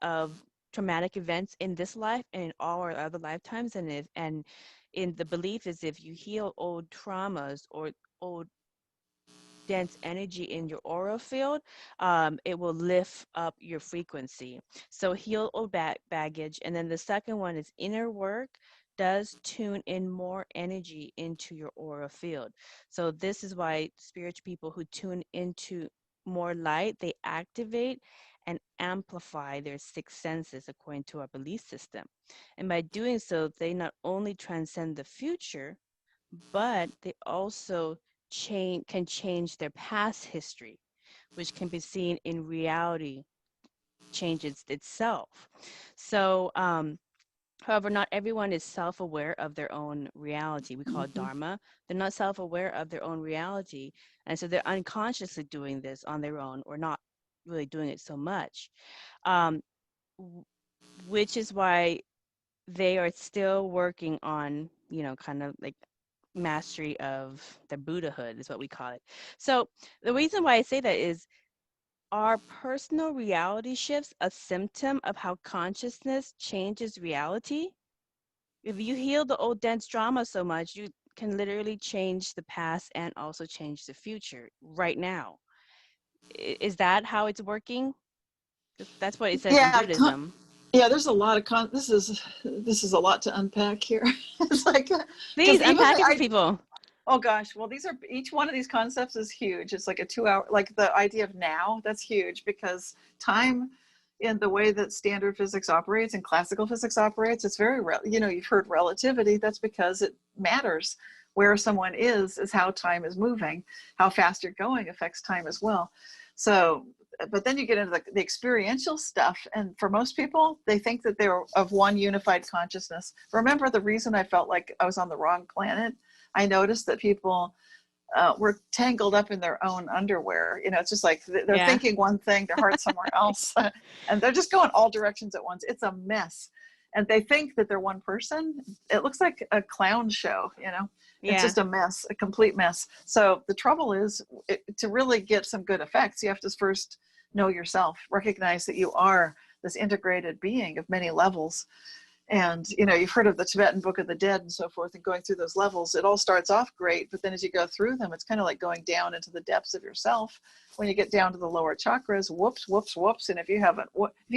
of traumatic events in this life and in all our other lifetimes. And in the belief is, if you heal old traumas or old dense energy in your aura field, it will lift up your frequency. So heal old baggage. And then the second one is, inner work does tune in more energy into your aura field. So this is why spiritual people who tune into more light, they activate and amplify their six senses according to our belief system. And by doing so, they not only transcend the future, but they also can change their past history, which can be seen in reality changes itself. So, however, not everyone is self-aware of their own reality. We call it Mhm. dharma. They're not self-aware of their own reality, and so they're unconsciously doing this on their own, or not really doing it so much. Um, which is why they are still working on, kind of like mastery of the Buddhahood is what we call it. So the reason why I say that is, are personal reality shifts a symptom of how consciousness changes reality? If you heal the old dense drama so much, you can literally change the past and also change the future right now. Is that how it's working? That's what it says in Yeah, Buddhism. yeah. There's a lot of this is a lot to unpack here. It's like Please because even unpack it for people. oh gosh, well these are each one of these concepts is huge. It's like a 2 hour, like the idea of now, that's huge because time in the way that standard physics operates and classical physics operates, it's very you've heard relativity. That's because it matters. Where someone is how time is moving. How fast you're going affects time as well. So but then you get into the experiential stuff, and for most people they think that they're of one unified consciousness. Remember the reason I felt like I was on the wrong planet? I noticed that people were tangled up in their own underwear. It's just like they're Yeah. thinking one thing, their heart's somewhere else, and they're just going all directions at once. It's a mess. And they think that they're one person. It looks like a clown show. It's Yeah. just a mess, a complete mess. So the trouble is, to really get some good effects, you have to first know yourself, recognize that you are this integrated being of many levels. And you've heard of the Tibetan Book of the Dead and so forth, and going through those levels, it all starts off great, but then as you go through them, it's kind of like going down into the depths of yourself. When you get down to the lower chakras, whoops, whoops, whoops. And if you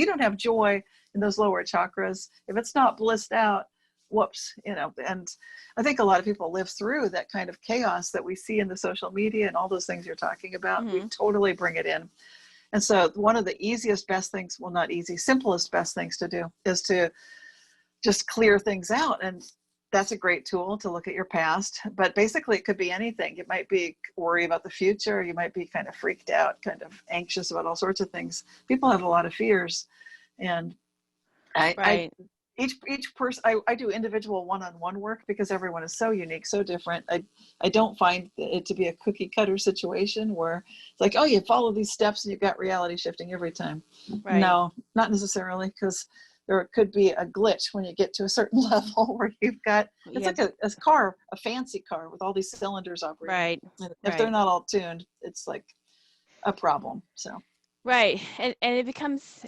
don't have joy in those lower chakras, if it's not blissed out, whoops. And I think a lot of people live through that kind of chaos that we see in the social media and all those things you're talking about. Mm-hmm. We totally bring it in. And so one of the easiest, best things, well, not easy, simplest, best things to do is to just clear things out. And that's a great tool to look at your past. But basically, it could be anything. It might be worry about the future. You might be kind of freaked out, kind of anxious about all sorts of things. People have a lot of fears. And Right. each person, I do individual one-on-one work because everyone is so unique, so different. I don't find it to be a cookie cutter situation where it's like, oh, you follow these steps and you've got reality shifting every time. Right. No, not necessarily, because there could be a glitch when you get to a certain level where you've got, it's Yeah. like a car, a fancy car with all these cylinders operating. Right. If they're not all tuned, it's like a problem. So Right. And it becomes,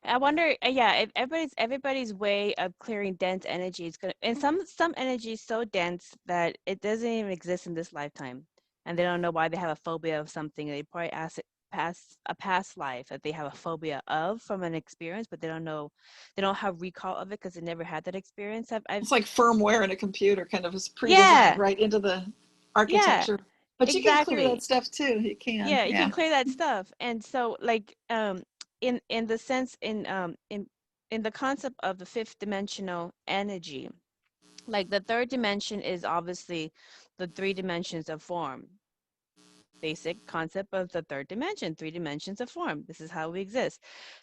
I wonder, yeah, if everybody's way of clearing dense energy is gonna, and some energy is so dense that it doesn't even exist in this lifetime, and they don't know why they have a phobia of something. They probably ask it past life that they have a phobia of from an experience, but they don't have recall of it because they never had that experience. I've it's like firmware in a computer, kind of is pre-designed Yeah, right into the yeah, architecture. But you can clear that exactly. stuff too. You can, Yeah, you can yeah. clear that stuff. And so, like, in the sense, in the concept of the fifth dimensional energy, like the third dimension is obviously the three dimensions of form. Basic concept of the third dimension, three dimensions of form. This is how we exist.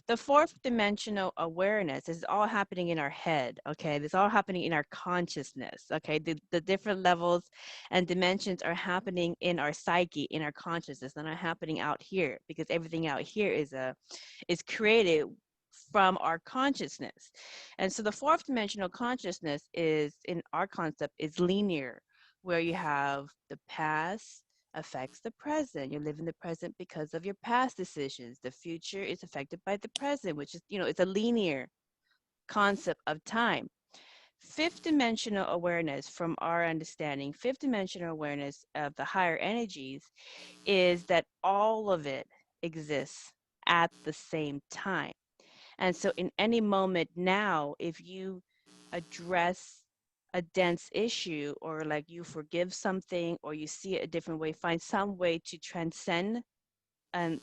The fourth dimensional awareness is all happening in our head, okay? This is all happening in our consciousness, okay? The different levels and dimensions are happening in our psyche, in our consciousness. They're not happening out here, because everything out here is created from our consciousness. And so the fourth dimensional consciousness is, in our concept, is linear, where you have the past affects the present. You live in the present because of your past decisions. The future is affected by the present, which is, it's a linear concept of time. Fifth dimensional awareness, from our understanding, fifth dimensional awareness of the higher energies is that all of it exists at the same time. And so in any moment now, if you address a dense issue, or like you forgive something, or you see it a different way, find some way to transcend and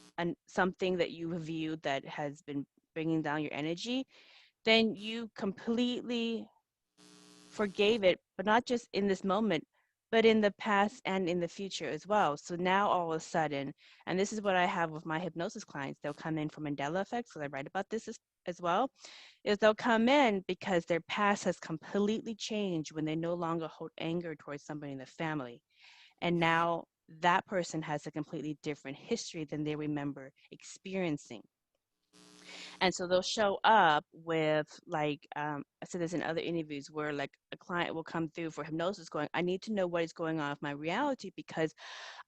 something that you have viewed that has been bringing down your energy, then you completely forgave it, but not just in this moment, but in the past and in the future as well. So now all of a sudden, and this is what I have with my hypnosis clients, they'll come in for Mandela effects, because I write about this as well, is they'll come in because their past has completely changed when they no longer hold anger towards somebody in the family. And now that person has a completely different history than they remember experiencing. And so they'll show up with like, I said this in other interviews where like a client will come through for hypnosis going, I need to know what is going on with my reality because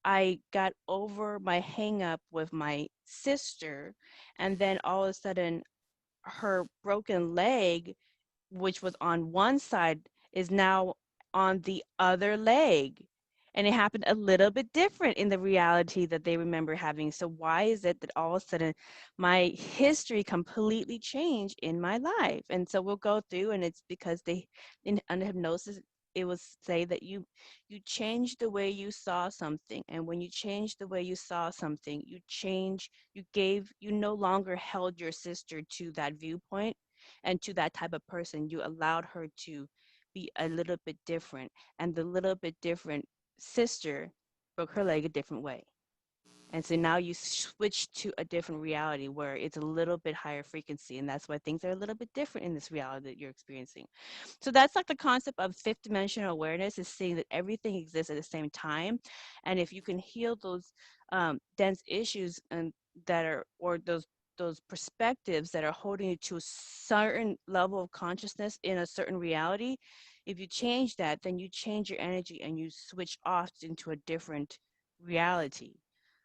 I got over my hang up with my sister. And then all of a sudden her broken leg, which was on one side, is now on the other leg. And it happened a little bit different in the reality that they remember having. So why is it that all of a sudden my history completely changed in my life? And so we'll go through, and it's because they, under hypnosis, it will say that you change the way you saw something. And when you change the way you saw something, you no longer held your sister to that viewpoint and to that type of person. You allowed her to be a little bit different, and the little bit different sister broke her leg a different way. And so now you switch to a different reality where it's a little bit higher frequency. And that's why things are a little bit different in this reality that you're experiencing. So that's like the concept of fifth dimensional awareness, is seeing that everything exists at the same time. And if you can heal those dense issues and that are, or those perspectives that are holding you to a certain level of consciousness in a certain reality, if you change that, then you change your energy and you switch off into a different reality.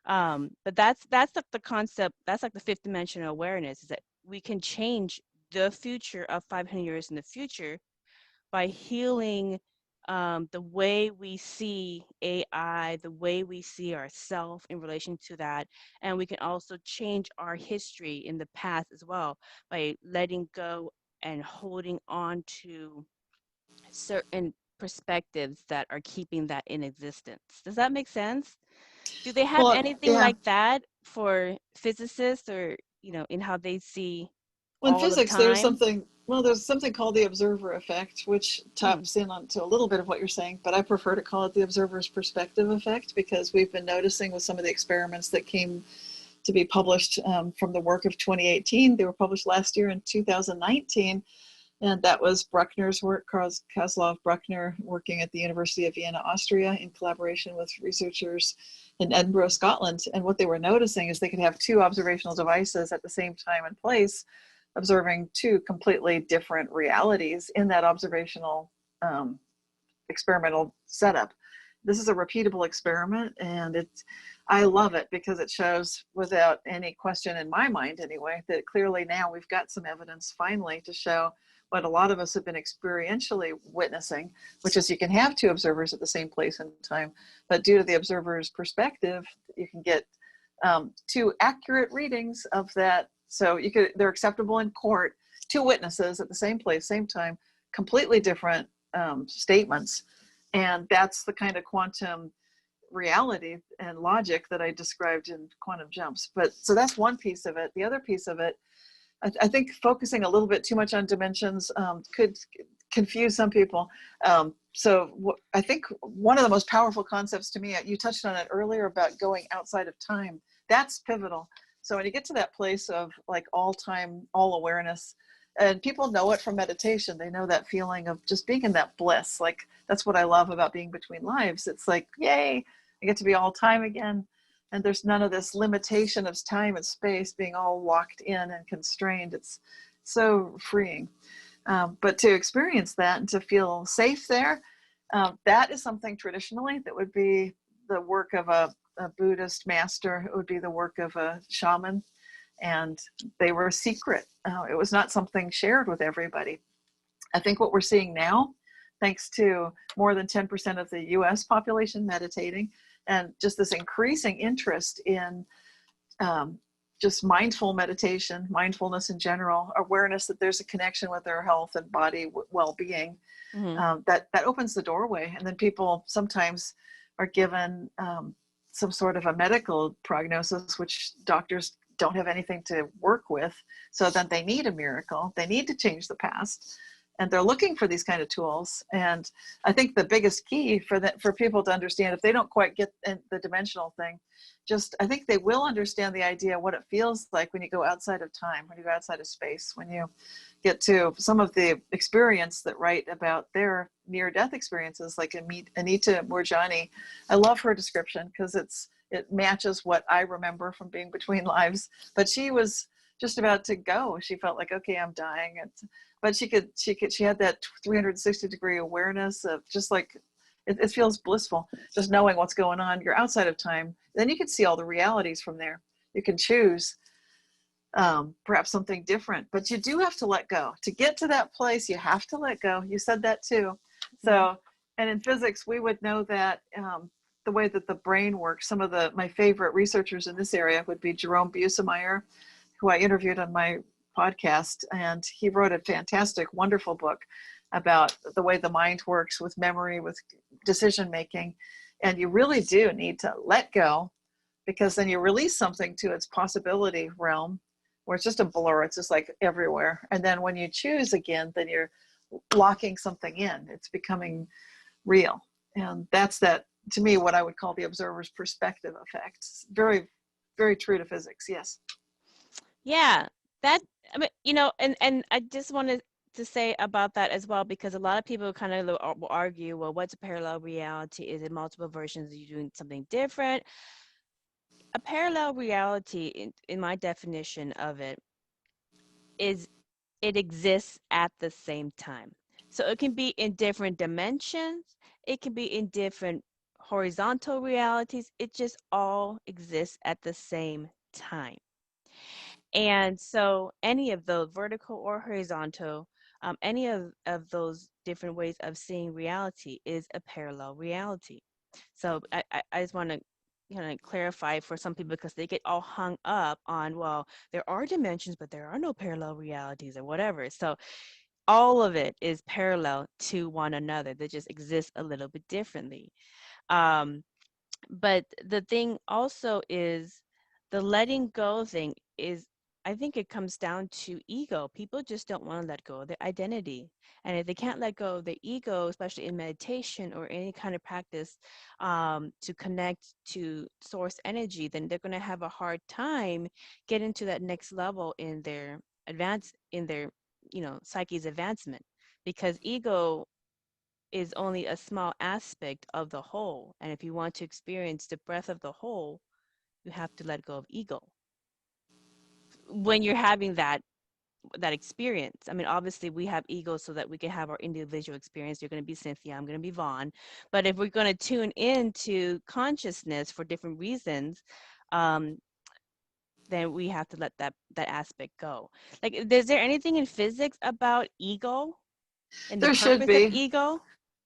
But that's like the concept, that's like the fifth dimensional awareness, is that we can change the future of 500 years in the future by healing the way we see AI, the way we see ourselves in relation to that. And we can also change our history in the past as well by letting go and holding on to certain perspectives that are keeping that in existence. Does that make sense? Do they have Well, anything yeah. like that for physicists, or, in how they see Well, in all of physics, there's time? something called the observer effect, which Hmm. taps in onto a little bit of what you're saying, but I prefer to call it the observer's perspective effect, because we've been noticing with some of the experiments that came to be published from the work of 2018. They were published last year in 2019. And that was Bruckner's work, Kozlov Bruckner, working at the University of Vienna, Austria, in collaboration with researchers in Edinburgh, Scotland. And what they were noticing is they could have two observational devices at the same time and place, observing two completely different realities in that observational experimental setup. This is a repeatable experiment, and I love it because it shows, without any question in my mind anyway, that clearly now we've got some evidence finally to show what a lot of us have been experientially witnessing, which is you can have two observers at the same place and time, but due to the observer's perspective, you can get two accurate readings of that. So they're acceptable in court, two witnesses at the same place, same time, completely different statements. And that's the kind of quantum reality and logic that I described in Quantum Jumps. But so that's one piece of it. The other piece of it, I think focusing a little bit too much on dimensions could confuse some people. I think one of the most powerful concepts to me, you touched on it earlier about going outside of time. That's pivotal. So when you get to that place of like all time, all awareness, and people know it from meditation, they know that feeling of just being in that bliss. Like, that's what I love about being between lives. It's like, yay, I get to be all time again. And there's none of this limitation of time and space being all locked in and constrained. It's so freeing. But to experience that and to feel safe there, that is something traditionally that would be the work of a Buddhist master. It would be the work of a shaman. And they were secret. It was not something shared with everybody. I think what we're seeing now, thanks to more than 10% of the US population meditating, and just this increasing interest in just mindful meditation, mindfulness in general, awareness that there's a connection with their health and body well-being, that opens the doorway. And then people sometimes are given some sort of a medical prognosis, which doctors don't have anything to work with. So then they need a miracle. They need to change the past. and they're looking for these kind of tools. And I think the biggest key for people to understand, if they don't quite get the dimensional thing, I think they will understand the idea of what it feels like when you go outside of time, when you go outside of space, when you get to some of the experience that write about their near-death experiences, like Anita Moorjani. I love her description because it matches what I remember from being between lives. But she was just about to go. She felt like, okay, I'm dying. But she had that 360-degree awareness of just like, it feels blissful, just knowing what's going on. You're outside of time. Then you can see all the realities from there. You can choose perhaps something different, but you do have to let go. To get to that place, you have to let go. You said that too. So, and in physics, we would know that the way that the brain works. Some of my favorite researchers in this area would be Jerome Busemeyer, who I interviewed on my podcast, and he wrote a fantastic, wonderful book about the way the mind works with memory, with decision making. And you really do need to let go, because then you release something to its possibility realm where it's just a blur. It's just like everywhere. And then when you choose again, then you're locking something in. It's becoming real. And that's to me, what I would call the observer's perspective effect. It's very, very true to physics. Yes. Yeah, and I just wanted to say about that as well, because a lot of people kind of will argue, well, what's a parallel reality? Is it multiple versions? Are you doing something different? A parallel reality, in my definition of it, is it exists at the same time. So it can be in different dimensions. It can be in different horizontal realities. It just all exists at the same time. And so any of those, vertical or horizontal, any of those different ways of seeing reality is a parallel reality. So I just want to kind of clarify for some people, because they get all hung up on, well, there are dimensions, but there are no parallel realities or whatever. So all of it is parallel to one another. They just exist a little bit differently. But the thing also is, the letting go thing is, I think it comes down to ego. People just don't want to let go of their identity. And if they can't let go of their ego, especially in meditation or any kind of practice to connect to source energy, then they're going to have a hard time getting to that next level in their psyche's advancement, because ego is only a small aspect of the whole. And if you want to experience the breadth of the whole, you have to let go of ego. When you're having that experience, I mean, obviously we have ego so that we can have our individual experience. You're going to be Cynthia, I'm going to be Vaughn. But if we're going to tune into consciousness for different reasons, then we have to let that aspect go. Like, is there anything in physics about ego and the There should purpose of be. ego?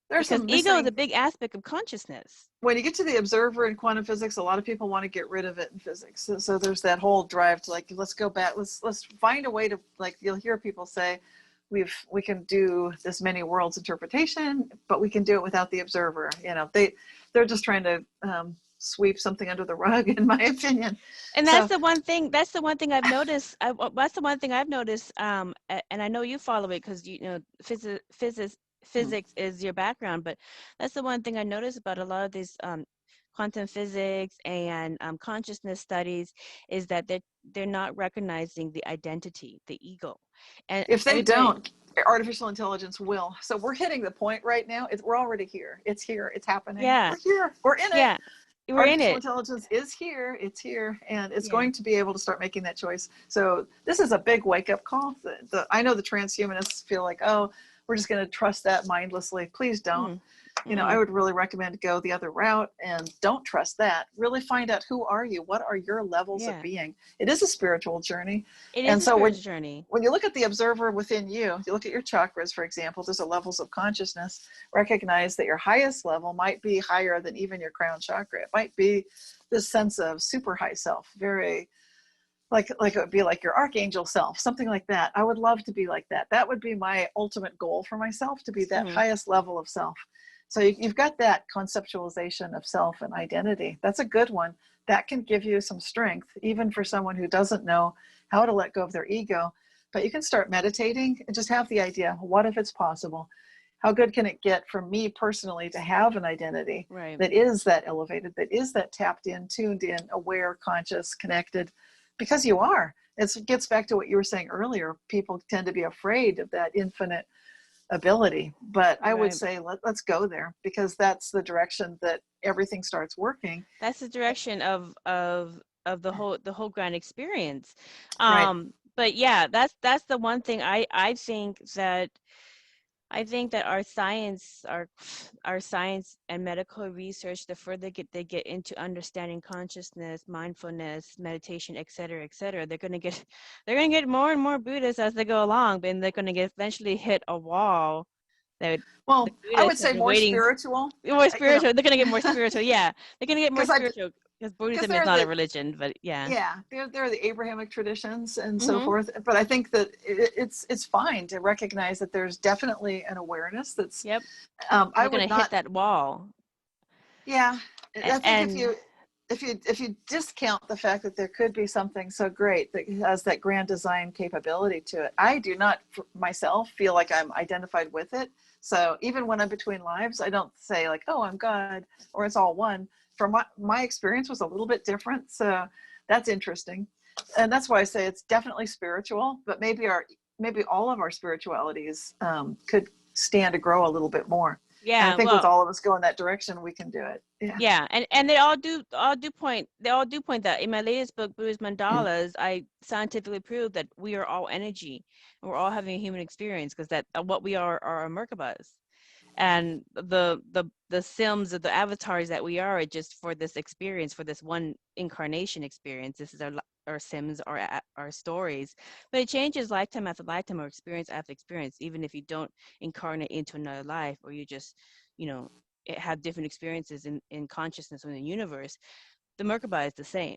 There's Because some ego is a missing. big aspect of consciousness. When you get to the observer in quantum physics, a lot of people want to get rid of it in physics. So there's that whole drive to, like, let's go back. Let's find a way to, like, you'll hear people say, we can do this many worlds interpretation, but we can do it without the observer. They're just trying to sweep something under the rug, in my opinion. And that's the one thing. That's the one thing I've noticed. That's the one thing I've noticed. And I know you follow it because physics is your background. But that's the one thing I noticed about a lot of these quantum physics and consciousness studies, is that they're not recognizing the identity, the ego. And if they everybody, don't, artificial intelligence will. So we're hitting the point right now. We're already here. It's here. It's happening. yeah, We're here. We're in it. yeah, we're in Artificial it. intelligence is here. It's here, and it's Yeah. going to be able to start making that choice. So this is a big wake-up call. I know the transhumanists feel like, oh, we're just going to trust that mindlessly. Please don't. I would really recommend go the other route and don't trust that. Really find out, who are you? What are your levels of being? It is a spiritual journey. It And is a so spiritual journey. when you look at the observer within you look at your chakras, for example, there's a levels of consciousness. Recognize that your highest level might be higher than even your crown chakra. It might be this sense of super high self, very like it would be like your archangel self, something like that. I would love to be like that. That would be my ultimate goal for myself, to be that highest level of self. So you've got that conceptualization of self and identity. That's a good one. That can give you some strength, even for someone who doesn't know how to let go of their ego. But you can start meditating and just have the idea, what if it's possible? How good can it get for me personally to have an identity Right. that is that elevated, that is that tapped in, tuned in, aware, conscious, connected? Because you are. It gets back to what you were saying earlier. People tend to be afraid of that infinite ability. But I would Right. say let's go there, because that's the direction that everything starts working. That's the direction of the whole grand experience. Right. But yeah, that's the one thing I think that our science and medical research, the further they get into understanding consciousness, mindfulness, meditation, et cetera, they're gonna get more and more Buddhists as they go along, and they're gonna eventually hit a wall that the Well, I would Buddhists have say been more waiting. spiritual, More you know, spiritual. They're gonna get more spiritual. Yeah, they're gonna get more because I spiritual because because Buddhism is they're not a the religion, but yeah. yeah, they're the Abrahamic traditions and so Mm-hmm. forth. But I think that it's fine to recognize that there's definitely an awareness that's Yep. I They're gonna would hit not. that wall, Yeah, I think and if you discount the fact that there could be something so great that has that grand design capability to it, I do not myself feel like I'm identified with it. So even when I'm between lives, I don't say like, oh, I'm God, or it's all one. For my experience was a little bit different, so that's interesting, and that's why I say it's definitely spiritual. But maybe all of our spiritualities could stand to grow a little bit more. And I yeah. think with Well, all of us going that direction, we can do it. Yeah. yeah, and they all do point that in my latest book, Buddhist Mandalas, I scientifically prove that we are all energy, and we're all having a human experience, because that what we are Merkabas. And the sims of the avatars that we are just for this experience, for this one incarnation experience. This is our sims, our stories, but it changes lifetime after lifetime, or experience after experience, even if you don't incarnate into another life, or you just you know have different experiences in consciousness or in the universe. The Merkaba is the same.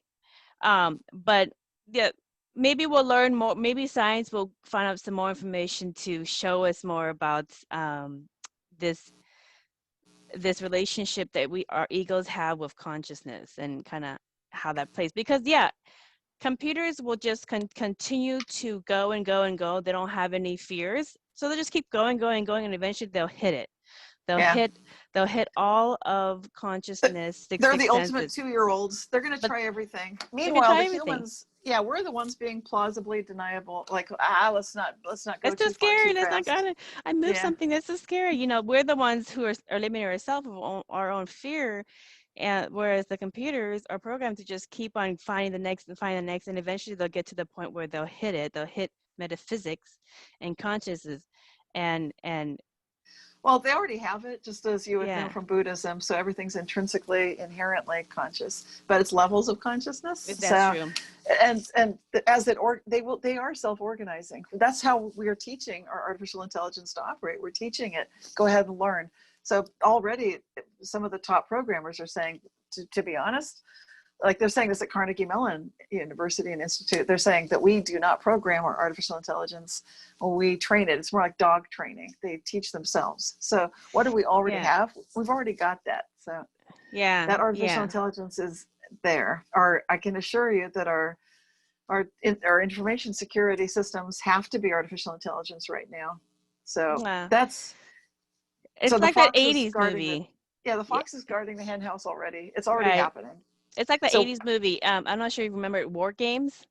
But yeah, maybe we'll learn more. Maybe science will find out some more information to show us more about this this relationship that our egos have with consciousness, and kind of how that plays. Because yeah, computers will just continue to go and go and go. They don't have any fears, so they'll just keep going, going, going, and eventually they'll hit it. They'll Yeah. hit they'll hit all of consciousness, They're the six ultimate senses. 2-year-olds. They're going to But try everything. they can Meanwhile, try the everything. humans, yeah, we're the ones being plausibly deniable. Like, let's not go It's too too far scary. too Let's not fast. gotta. I moved Yeah. something that's so scary. We're the ones who are limiting ourselves of our own fear, and whereas the computers are programmed to just keep on finding the next and finding the next, and eventually they'll get to the point where they'll hit it. They'll hit metaphysics and consciousness, and Well, they already have it, just as you would know yeah, from Buddhism. So everything's intrinsically, inherently conscious, but it's levels of consciousness. that's So, true. and as they are self-organizing. That's how we are teaching our artificial intelligence to operate. We're teaching it, go ahead and learn. So already, some of the top programmers are saying, to be honest, like they're saying this at Carnegie Mellon University and Institute, they're saying that we do not program our artificial intelligence, or we train it. It's more like dog training. They teach themselves. So what do we already Yeah, have? We've already got that. So yeah, that artificial yeah. intelligence is there. I can assure you that our information security systems have to be artificial intelligence right now. So Yeah. that's so It's the like that fox is 80s guarding the movie. yeah, the Yeah, fox is guarding the hen house already. It's already right. happening. It's like the So 80s movie. I'm not sure you remember War Games.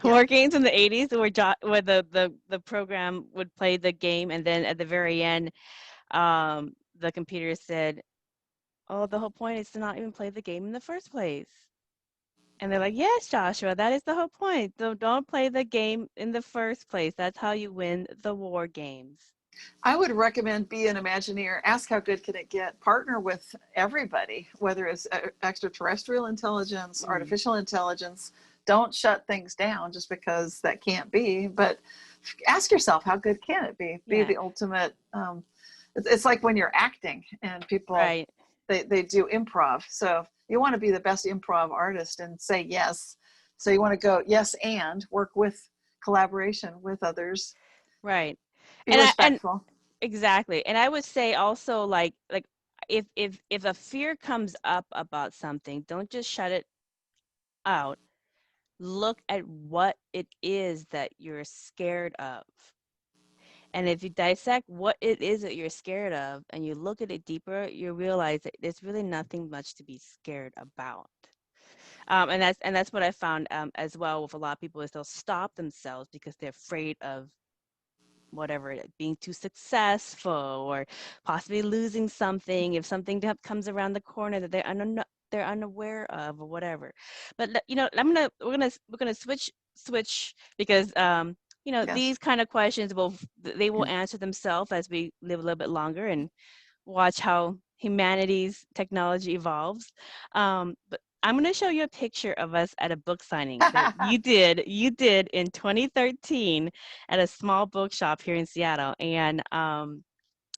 yep. War Games in the 80s, where the program would play the game, and then at the very end, the computer said, "Oh, the whole point is to not even play the game in the first place." And they're like, "Yes, Joshua, that is the whole point. So don't play the game in the first place. That's how you win the war games." I would recommend be an Imagineer. Ask how good can it get. Partner with everybody, whether it's extraterrestrial intelligence, Mm. artificial intelligence. Don't shut things down just because that can't be. But ask yourself, how good can it be? Be Yeah, the ultimate. It's like when you're acting and people right. they do improv. So you want to be the best improv artist and say yes. So you want to go yes and work with collaboration with others. Right. Be And respectful. exactly. And I would say also, like if a fear comes up about something, don't just shut it out. look at what it is that you're scared of. And if you dissect what it is that you're scared of and you look at it deeper, you realize that there's really nothing much to be scared about. And that's what I found as well with a lot of people is they'll stop themselves because they're afraid of whatever, being too successful or possibly losing something if something comes around the corner that they're unaware of or whatever. But we're gonna switch because Yes. these kind of questions will answer themselves as we live a little bit longer and watch how humanity's technology evolves. But I'm going to show you a picture of us at a book signing that you did in 2013 at a small bookshop here in Seattle. And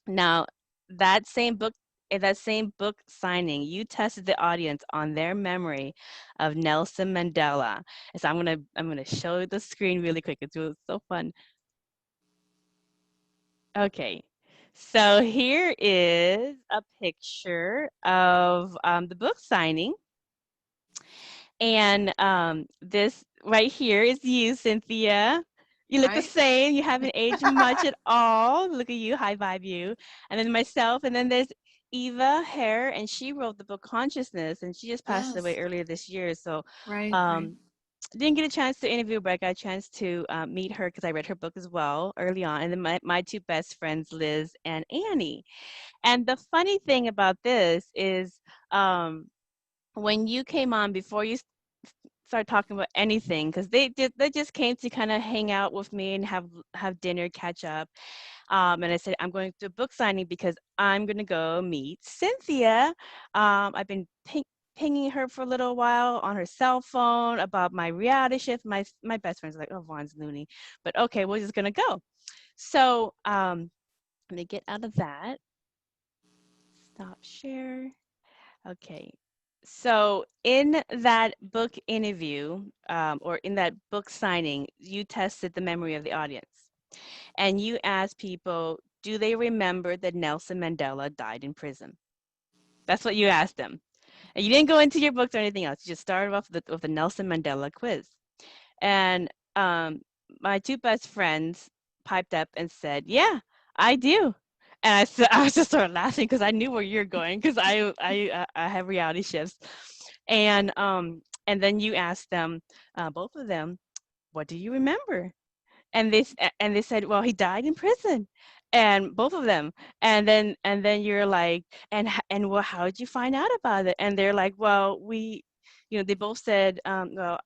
now that same book at that same book signing, you tested the audience on their memory of Nelson Mandela. And so I'm gonna show you the screen really quick. It's so fun. Okay, so here is a picture of the book signing. And this right here is you, Cynthia. You look the Right? same. You haven't aged much at all. Look at you, high five you. And then myself, and then there's Eva Herr, and she wrote the book Consciousness, and she just passed away Yes. earlier this year. So Right, right. um, didn't get a chance to interview her, but I got a chance to meet her because I read her book as well early on. And then my two best friends, Liz and Annie. And the funny thing about this is when you came on before you start talking about anything, because they just came to kind of hang out with me and have dinner, catch up. And I said I'm going to a book signing because I'm going to go meet Cynthia. I've been pinging her for a little while on her cell phone about my reality shift. My best friend's like, oh, Vaughn's loony, but okay, we're just gonna go. So let me get out of that. Stop share. Okay. So in that book interview, or in that book signing, you tested the memory of the audience, and you asked people, do they remember that Nelson Mandela died in prison? That's what you asked them. And you didn't go into your books or anything else. You just started off with the Nelson Mandela quiz. And my two best friends piped up and said, "Yeah, I do." And I was just sort of laughing because I knew where you're going because I have reality shifts, and then you asked them, both of them, what do you remember? And they said, well, he died in prison, and both of them. And then you're like, and well, how did you find out about it? And they're like, well, they both said, well,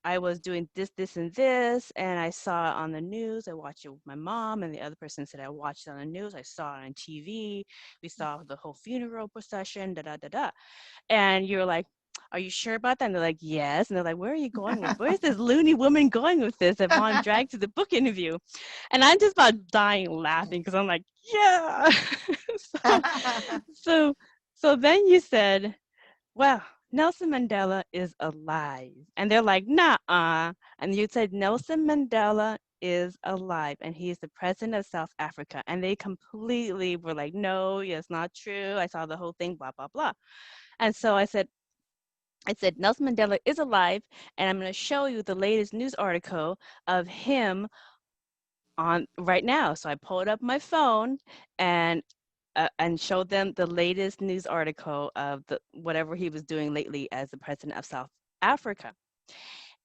I was doing this, and this, and I saw it on the news. I watched it with my mom, and the other person said, I watched it on the news. I saw it on TV. We saw the whole funeral procession, da da da da. And you're like, are you sure about that? And they're like, yes. And they're like, where are you going with? Where's this loony woman going with this that Vaughn dragged to the book interview? And I'm just about dying laughing because I'm like, yeah. so, so, so then you said, well, Nelson Mandela is alive. And they're like, nah. And you said, Nelson Mandela is alive and he's the president of South Africa. And they completely were like, no, it's not true. I saw the whole thing, blah, blah, blah. And so I said, Nelson Mandela is alive, and I'm going to show you the latest news article of him on right now. So I pulled up my phone and showed them the latest news article of whatever he was doing lately as the president of South Africa.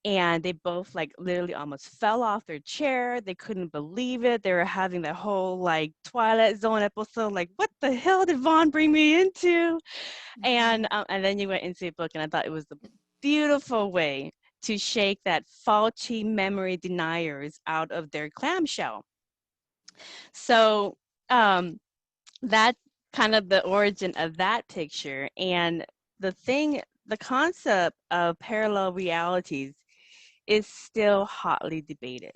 And they both like literally almost fell off their chair. They couldn't believe it. They were having that whole like Twilight Zone episode, like, what the hell did Vaughn bring me into? And then you went into a book, and I thought it was a beautiful way to shake that faulty memory deniers out of their clamshell. So that's kind of the origin of that picture. And the concept of parallel realities is still hotly debated.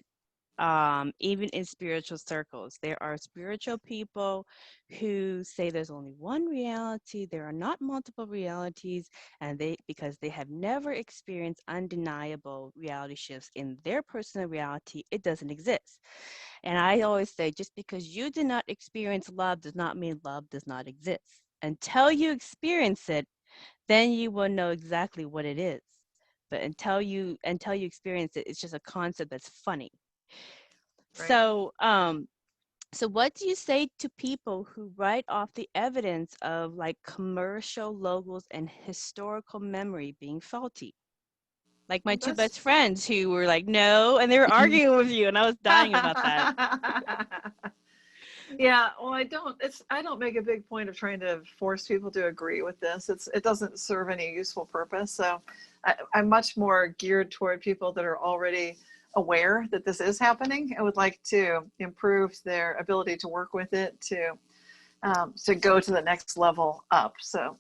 Even in spiritual circles, there are spiritual people who say there's only one reality, there are not multiple realities, and because they have never experienced undeniable reality shifts in their personal reality, it doesn't exist. And I always say, just because you did not experience love does not mean love does not exist. Until you experience it, then you will know exactly what it is. but until you experience it, it's just a concept that's funny. Right. So what do you say to people who write off the evidence of like commercial logos and historical memory being faulty? Like my two best friends who were like, no, and they were arguing with you, and I was dying about that. Yeah, well, I don't make a big point of trying to force people to agree with this. It doesn't serve any useful purpose. So I'm much more geared toward people that are already aware that this is happening and would like to improve their ability to work with it, to go to the next level up. So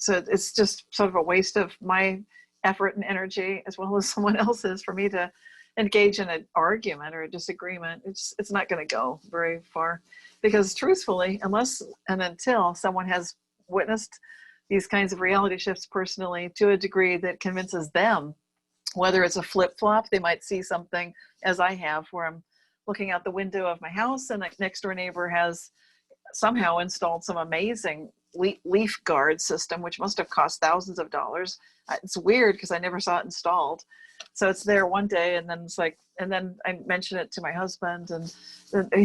it's just sort of a waste of my effort and energy as well as someone else's for me to engage in an argument or a disagreement. It's not going to go very far, because truthfully, unless and until someone has witnessed these kinds of reality shifts personally to a degree that convinces them, whether it's a flip-flop, they might see something as I have, where I'm looking out the window of my house and a next door neighbor has somehow installed some amazing leaf guard system, which must have cost thousands of dollars. It's weird because I never saw it installed. So it's there one day, and then it's like, and then I mention it to my husband, and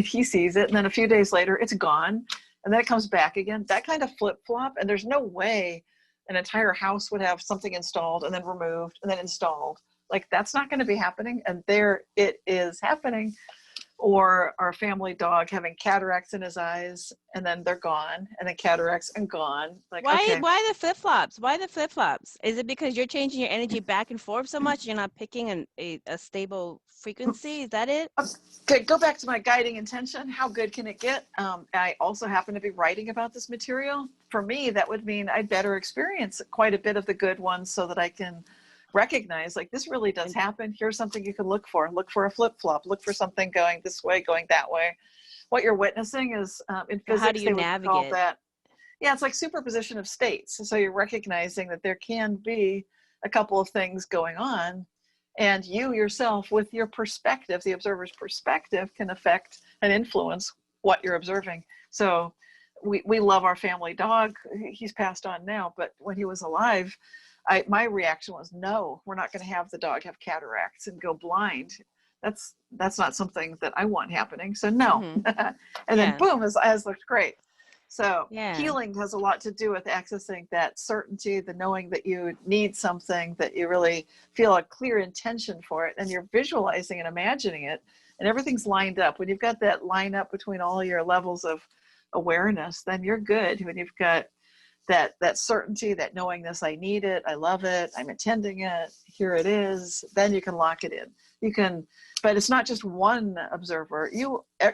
he sees it, and then a few days later it's gone, and then it comes back again. That kind of flip-flop, and there's no way an entire house would have something installed and then removed and then installed. Like, that's not going to be happening, and there it is happening. Or our family dog having cataracts in his eyes, and then they're gone, and then cataracts and gone. Like, why okay. the flip-flops? Why the flip-flops? Is it because you're changing your energy back and forth so much, you're not picking a stable frequency? Is that it? Okay, go back to my guiding intention. How good can it get? I also happen to be writing about this material. For me, that would mean I'd better experience quite a bit of the good ones so that I can recognize, like, this really does happen. Here's something you can look for. Look for a flip-flop. Look for something going this way, going that way. What you're witnessing is, in physics, how do you they would navigate call that, yeah, it's like superposition of states. So you're recognizing that there can be a couple of things going on, and you yourself, with your perspective, the observer's perspective, can affect and influence what you're observing. So we love our family dog. He's passed on now, but when he was alive, my reaction was, no, we're not going to have the dog have cataracts and go blind. That's not something that I want happening. So no. Mm-hmm. And then boom, his eyes looked great. So Yeah. Healing has a lot to do with accessing that certainty, the knowing that you need something, that you really feel a clear intention for it, and you're visualizing and imagining it, and everything's lined up. When you've got that line up between all your levels of awareness, then you're good. When you've got that certainty, that knowingness, I need it, I love it, I'm intending it, here it is, then you can lock it in. You can, but it's not just one observer.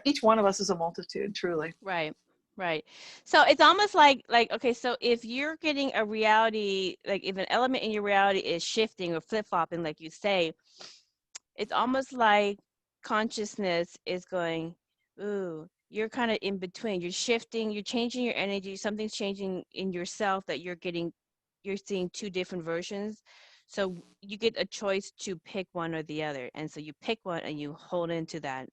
Each one of us is a multitude, truly. Right. So it's almost like, okay, so if you're getting a reality, like if an element in your reality is shifting or flip-flopping, like you say, it's almost like consciousness is going, ooh, you're kind of in between. You're shifting, you're changing your energy, something's changing in yourself that you're seeing two different versions. So you get a choice to pick one or the other. And so you pick one and you hold into that.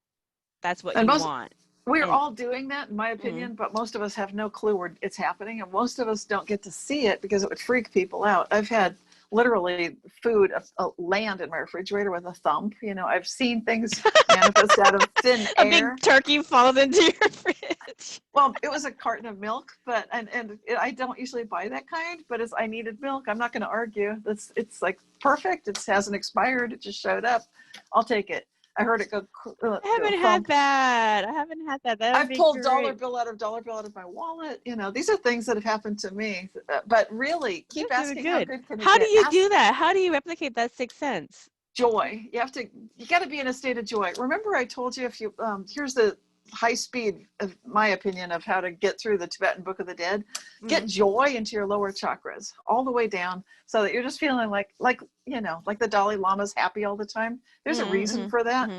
That's what you want. We're all doing that, in my opinion, but most of us have no clue where it's happening, and most of us don't get to see it because it would freak people out. I've had literally food land in my refrigerator with a thump. I've seen things manifest out of thin air. A big turkey falls into your fridge. Well, it was a carton of milk, but I don't usually buy that kind, but I needed milk. I'm not going to argue. It's like perfect. It hasn't expired. It just showed up. I'll take it. I heard it go. I haven't had that. I've pulled dollar bill out of my wallet. These are things that have happened to me. But really, keep asking how good can it How get? do you do that? How do you replicate that sixth sense? Joy. You got to be in a state of joy. Remember, I told you, if you here's the high speed, of my opinion, of how to get through the Tibetan Book of the Dead. Get joy into your lower chakras all the way down, so that you're just feeling like the Dalai Lama's happy all the time. There's a reason for that.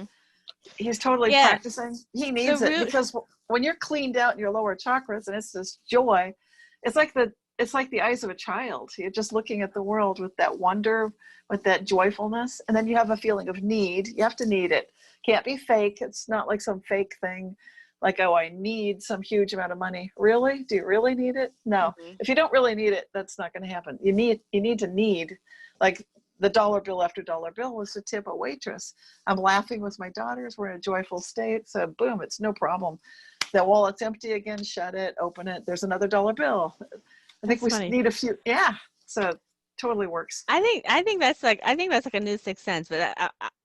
He's totally practicing. He needs it, because when you're cleaned out in your lower chakras and it's this joy, it's like the eyes of a child. You're just looking at the world with that wonder, with that joyfulness, and then you have a feeling of need. You have to need it. Can't be fake. It's not like some fake thing, like, oh, I need some huge amount of money. Really? Do you really need it? No. If you don't really need it, that's not going to happen. You need to need. Like, the dollar bill after dollar bill was to tip a waitress. I'm laughing with my daughters. We're in a joyful state. So boom, it's no problem. The wallet's empty again, shut it, open it. There's another dollar bill. I think we need a few. Yeah. So totally works. I think that's like a new sixth sense, but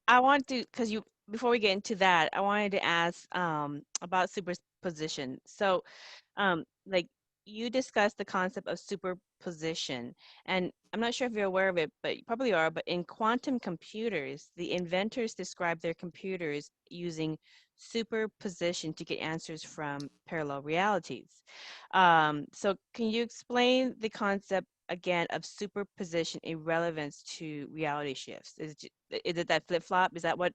I want to, because you, before we get into that, I wanted to ask about superposition. So like you discussed the concept of superposition, and I'm not sure if you're aware of it, but you probably are, but in quantum computers, the inventors describe their computers using superposition to get answers from parallel realities. So can you explain the concept again of superposition in relevance to reality shifts? Is it that flip-flop? Is that what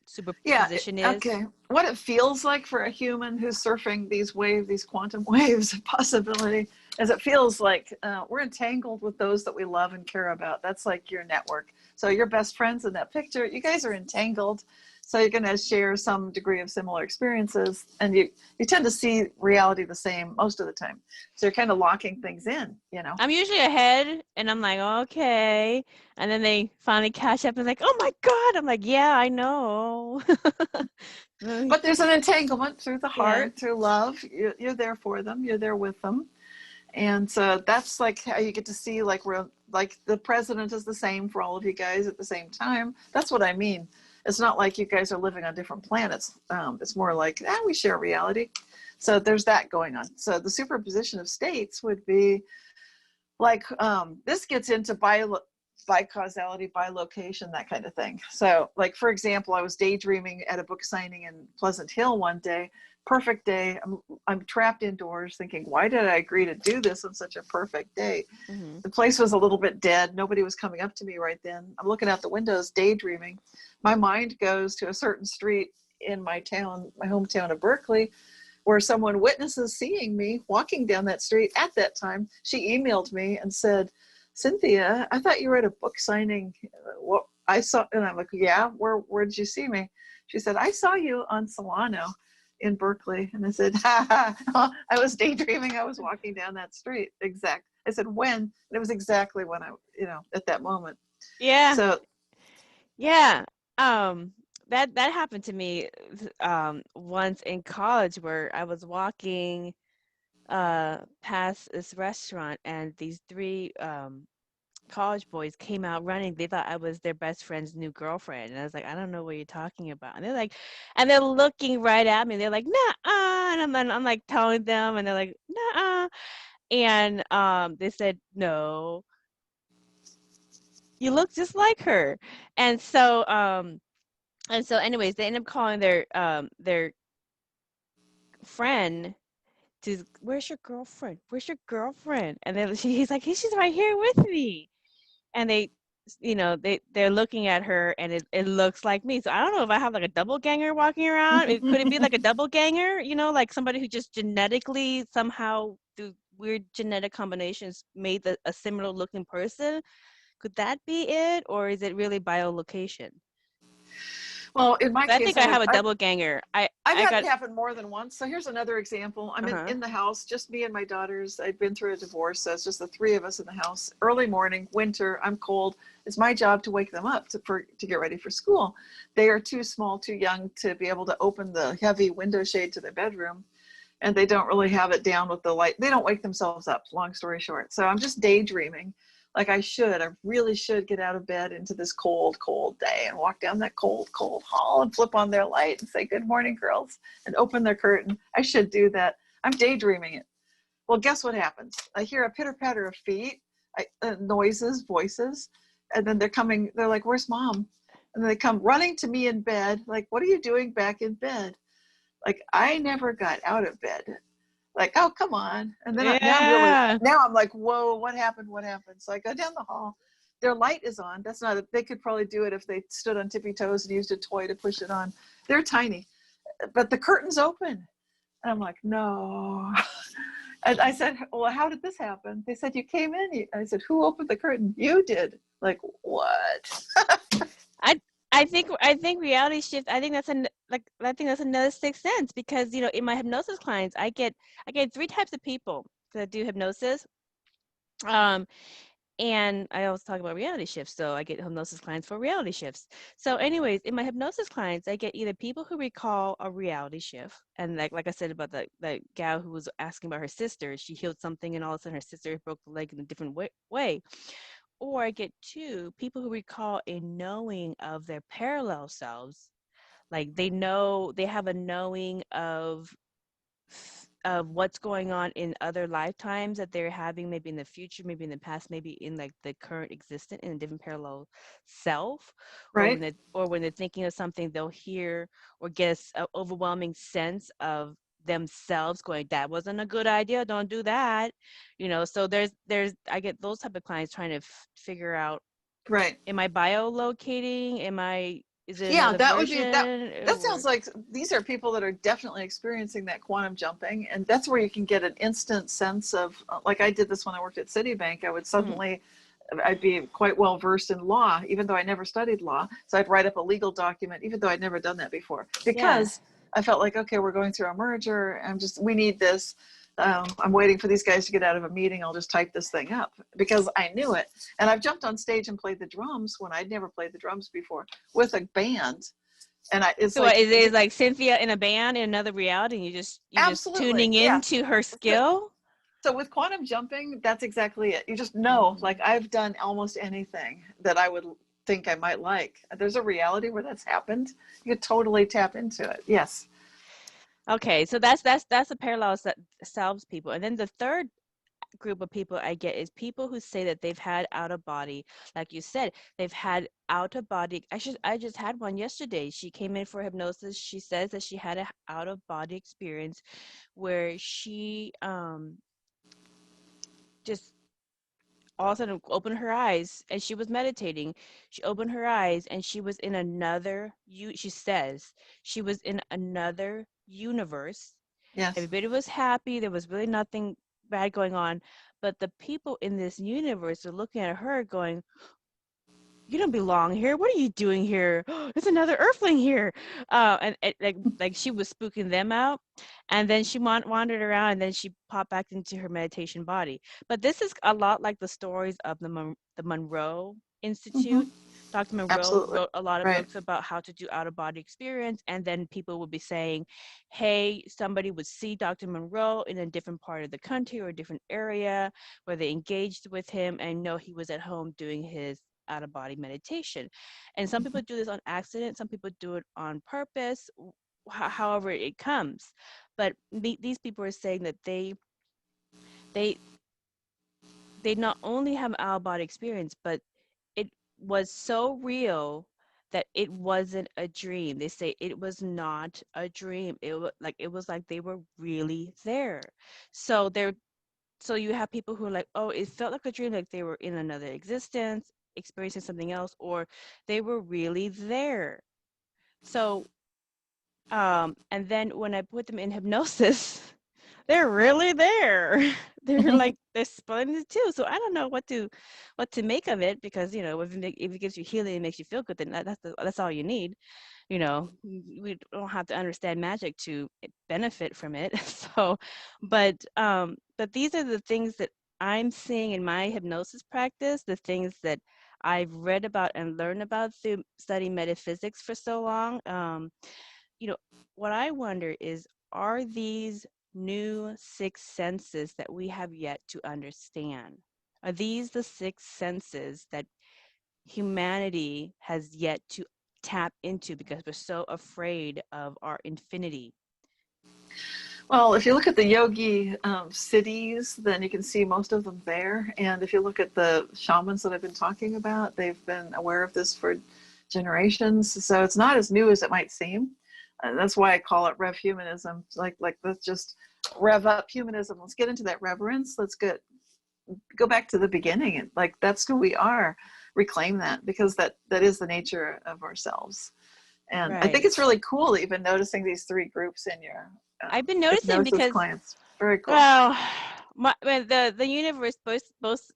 superposition is? Okay. What it feels like for a human who's surfing these waves, these quantum waves of possibility, is it feels like we're entangled with those that we love and care about. That's like your network. So your best friends in that picture, you guys are entangled. So you're going to share some degree of similar experiences, and you tend to see reality the same most of the time. So you're kind of locking things in, you know. I'm usually ahead, and I'm like, okay, and then they finally catch up and like, oh my God, I'm like, yeah, I know. But there's an entanglement through the heart, through love. You're there for them. You're there with them. And so that's like how you get to see, like, we're like the president is the same for all of you guys at the same time. That's what I mean. It's not like you guys are living on different planets. It's more like, we share reality. So there's that going on. So the superposition of states would be like, this gets into bi-causality, bi-location, that kind of thing. So like, for example, I was daydreaming at a book signing in Pleasant Hill one day. Perfect day. I'm trapped indoors thinking, why did I agree to do this on such a perfect day? Mm-hmm. The place was a little bit dead. Nobody was coming up to me right then. I'm looking out the windows, daydreaming. My mind goes to a certain street in my town, my hometown of Berkeley, where someone witnesses seeing me walking down that street at that time. She emailed me and said, Cynthia, I thought you were at a book signing. What I saw, and I'm like, yeah, where did you see me? She said, I saw you on Solano in Berkeley. And I said, I was daydreaming. I was walking down that street. Exact. I said, when? And it was exactly when I, at that moment. Yeah. So, yeah. That happened to me once in college, where I was walking past this restaurant, and these three college boys came out running. They thought I was their best friend's new girlfriend, and I was like, I don't know what you're talking about. And they're like, and they're looking right at me. They're like, nah, and I'm like telling them, and they're like, nah, and they said, no, you look just like her. And so anyways, they end up calling their friend to, where's your girlfriend? Where's your girlfriend? And then he's like, she's right here with me. And they, they're looking at her, and it looks like me. So I don't know if I have like a doppelganger walking around. Could it be like a doppelganger? Like somebody who just genetically somehow through weird genetic combinations made a similar looking person? Could that be it, or is it really biolocation? Well, in my case, I think I have a doppelganger. I've had it happen more than once. So here's another example. I'm in the house, just me and my daughters. I'd been through a divorce, so it's just the three of us in the house. Early morning, winter, I'm cold. It's my job to wake them up to get ready for school. They are too small, too young to be able to open the heavy window shade to their bedroom, and they don't really have it down with the light. They don't wake themselves up, long story short. So I'm just daydreaming. Like I really should get out of bed into this cold, cold day and walk down that cold, cold hall and flip on their light and say, good morning, girls, and open their curtain. I should do that. I'm daydreaming it. Well, guess what happens? I hear a pitter patter of feet, noises, voices, and then they're like, where's mom? And they come running to me in bed. Like, what are you doing back in bed? Like, I never got out of bed. Like, oh, come on. And then now I'm like, whoa, what happened? So I go down the hall. Their light is on. They could probably do it if they stood on tippy toes and used a toy to push it on. They're tiny, but the curtain's open. And I'm like, no. And I said, well, how did this happen? They said, you came in. I said, who opened the curtain? You did. Like, what? I think reality shift. I think that's another sixth sense, because in my hypnosis clients, I get three types of people that do hypnosis, And I always talk about reality shifts. So I get hypnosis clients for reality shifts. So anyways, in my hypnosis clients, I get either people who recall a reality shift. And like I said about the gal who was asking about her sister, she healed something and all of a sudden her sister broke the leg in a different way. Or I get two people who recall a knowing of their parallel selves. Like they have a knowing of what's going on in other lifetimes that they're having, maybe in the future, maybe in the past, maybe in like the current existent in a different parallel self, or Right. when they're thinking of something, they'll hear or get an overwhelming sense of themselves going, that wasn't a good idea, don't do that, so there's I get those type of clients trying to figure out, Right. am I biolocating, is it Yeah, another that would be that. version, That or sounds like these are people that are definitely experiencing that quantum jumping, and that's where you can get an instant sense of, like I did this when I worked at Citibank. I would suddenly, I'd be quite well versed in law, even though I never studied law. So I'd write up a legal document, even though I'd never done that before, because yes. I felt like, okay, we're going through a merger. We need this. I'm waiting for these guys to get out of a meeting. I'll just type this thing up because I knew it. And I've jumped on stage and played the drums when I'd never played the drums before with a band. And it's So like, is like Cynthia in a band in another reality, and you just absolutely, tuning yeah. into her So, skill? so with quantum jumping, that's exactly it. You just know, like I've done almost anything that I would think I might like. There's a reality where that's happened. You could totally tap into it. Yes. Okay, so that's a parallel selves people. And then the third group of people I get is people who say that they've had out of body, like you said, they've had out of body. I just had one yesterday. She came in for hypnosis. She says that she had a out of body experience where she just all of a sudden opened her eyes, and she was meditating. She opened her eyes and she was in another she says she was in another universe. Yes. Everybody was happy. There was really nothing bad going on. But the people in this universe are looking at her going, you don't belong here. What are you doing here? There's another earthling here. And like she was spooking them out. And then she wandered around, and then she popped back into her meditation body. But this is a lot like the stories of the Monroe Mm-hmm. Institute. Dr. Monroe Absolutely. wrote a lot of Right. books about how to do out of body experience. And then people would be saying, hey, somebody would see Dr. Monroe in a different part of the country or a different area where they engaged with him and know he was at home doing his out of body meditation. And some people do this on accident, some people do it on purpose, however it comes. But these people are saying that they they not only have out of body experience, but it was so real that it wasn't a dream. They say it was not a dream. It was like they were really there. So so you have people who are like, oh, it felt like a dream, like they were in another existence, experiencing something else, or they were really there. So and then when I put them in hypnosis, they're really there. They're like they're splitting it too. So I don't know what to make of it, because if it gives you healing, it makes you feel good, then that's all you need. We don't have to understand magic to benefit from it. So, but these are the things that I'm seeing in my hypnosis practice, the things that I've read about and learned about through studying metaphysics for so long. You know, what I wonder is, are these new six senses that we have yet to understand? Are these the six senses that humanity has yet to tap into because we're so afraid of our infinity? Well, if you look at the yogi cities, then you can see most of them there. And if you look at the shamans that I've been talking about, they've been aware of this for generations. So it's not as new as it might seem. That's why I call it rev humanism. Like let's just rev up humanism. Let's get into that reverence. Let's go back to the beginning. And like that's who we are. Reclaim that, because that is the nature of ourselves. And I think Right. it's really cool that you've been noticing these three groups in your I've been noticing hypnosis because, clients. Very cool. well, the universe both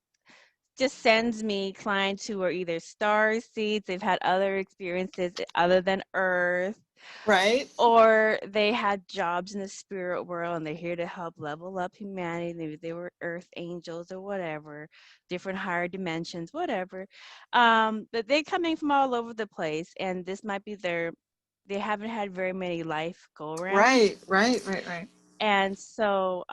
just sends me clients who are either star seeds, they've had other experiences other than Earth, Right. or they had jobs in the spirit world and they're here to help level up humanity. Maybe they were Earth angels or whatever, different higher dimensions, whatever. But they're coming from all over the place, and this might be they haven't had very many life go arounds. Right. And so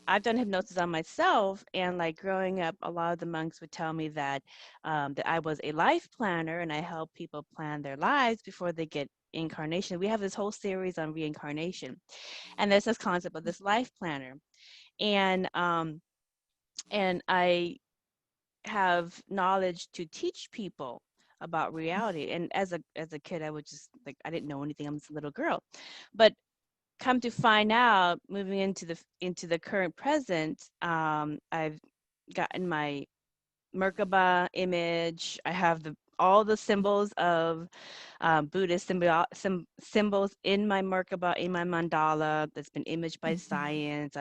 I've done hypnosis on myself, and like growing up, a lot of the monks would tell me that I was a life planner, and I help people plan their lives before they get incarnation. We have this whole series on reincarnation, and there's this concept of this life planner, and I have knowledge to teach people about reality. And as a kid, I would just like, I didn't know anything. I'm just a little girl, but come to find out, moving into the current present, I've gotten my Merkaba image. I have all the symbols of Buddhist symbols in my Merkaba, in my mandala that's been imaged by science.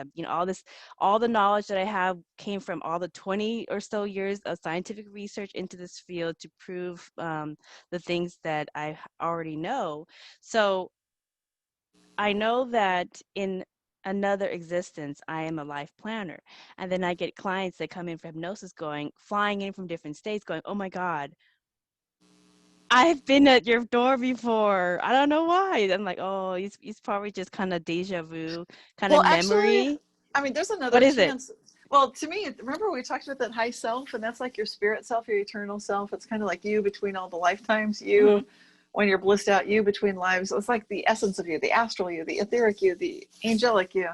All the knowledge that I have came from all the 20 or so years of scientific research into this field to prove the things that I already know. So I know that in another existence, I am a life planner. And then I get clients that come in for hypnosis flying in from different states going, oh my God, I've been at your door before. I don't know why. I'm like, oh, it's probably just kind of deja vu, kind of Well, actually, memory. I mean, there's What another is it? chance. Well, to me, remember we talked about that high self, and that's like your spirit self, your eternal self. It's kind of like you between all the lifetimes, Hmm. you when you're blissed out, you between lives. It's like the essence of you, the astral you, the etheric you, the angelic you.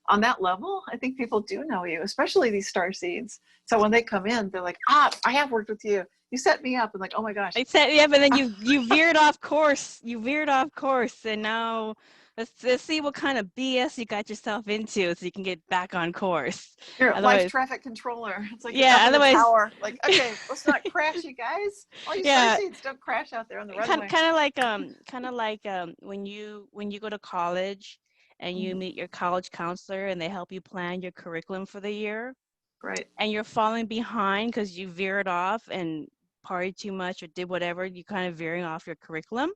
On that level, I think people do know you, especially these star seeds. So when they come in, they're like, I have worked with you. You set me up. And like, oh my gosh. I said, yeah, but then you veered off course. You veered off course, and now let's see what kind of BS you got yourself into, so you can get back on course. You're a life Otherwise, traffic controller. It's like yeah. up in a Otherwise, tower. Like, okay, let's not crash, you guys. All you star yeah. seeds, don't crash out there on the Kind runway. kind of like when you go to college and you Mhm. meet your college counselor and they help you plan your curriculum for the year, Right. and you're falling behind because you veered off and partied too much or did whatever, you kind of veering off your curriculum,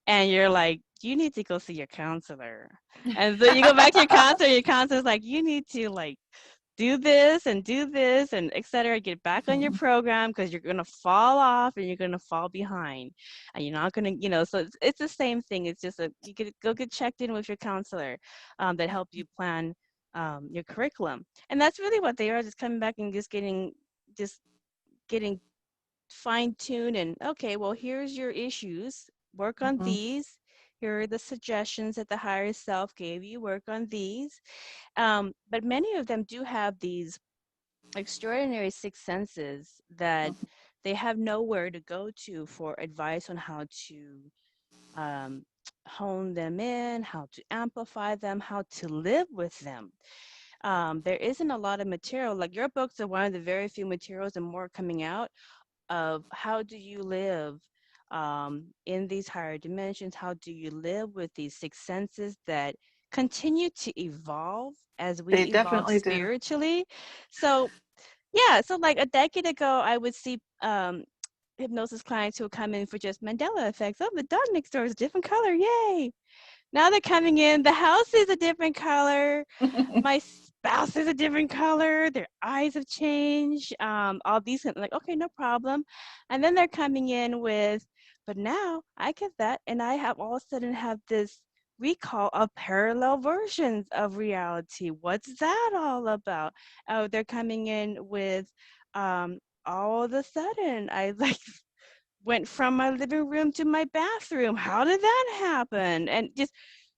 and you're like, you need to go see your counselor. And so you go back to your counselor's like, you need to like do this and etc. Get back on your program because you're going to fall off and you're going to fall behind, and you're not going to, so it's the same thing. It's just you get go get checked in with your counselor that helped you plan your curriculum, and that's really what they are, just coming back and just getting fine-tuned. And okay, well, here's your issues, work on Mhm. these. Here are the suggestions that the higher self gave you, work on these. But many of them do have these extraordinary sixth senses that they have nowhere to go to for advice on how to um, hone them in, how to amplify them, how to live with them. There isn't a lot of material. Like your books are one of the very few materials, and more coming out, of how do you live in these higher dimensions? How do you live with these six senses that continue to evolve as we They evolve definitely do. spiritually? So, yeah, so like a decade ago, I would see hypnosis clients who would come in for just Mandela effects. Oh, the dog next door is a different color. Yay. Now they're coming in, the house is a different color, my spouse is a different color, their eyes have changed, all these like, okay, no problem. And then they're coming in with, but now I get that, and I have all of a sudden have this recall of parallel versions of reality. What's that all about? Oh, they're coming in with, all of a sudden I like went from my living room to my bathroom. How did that happen? And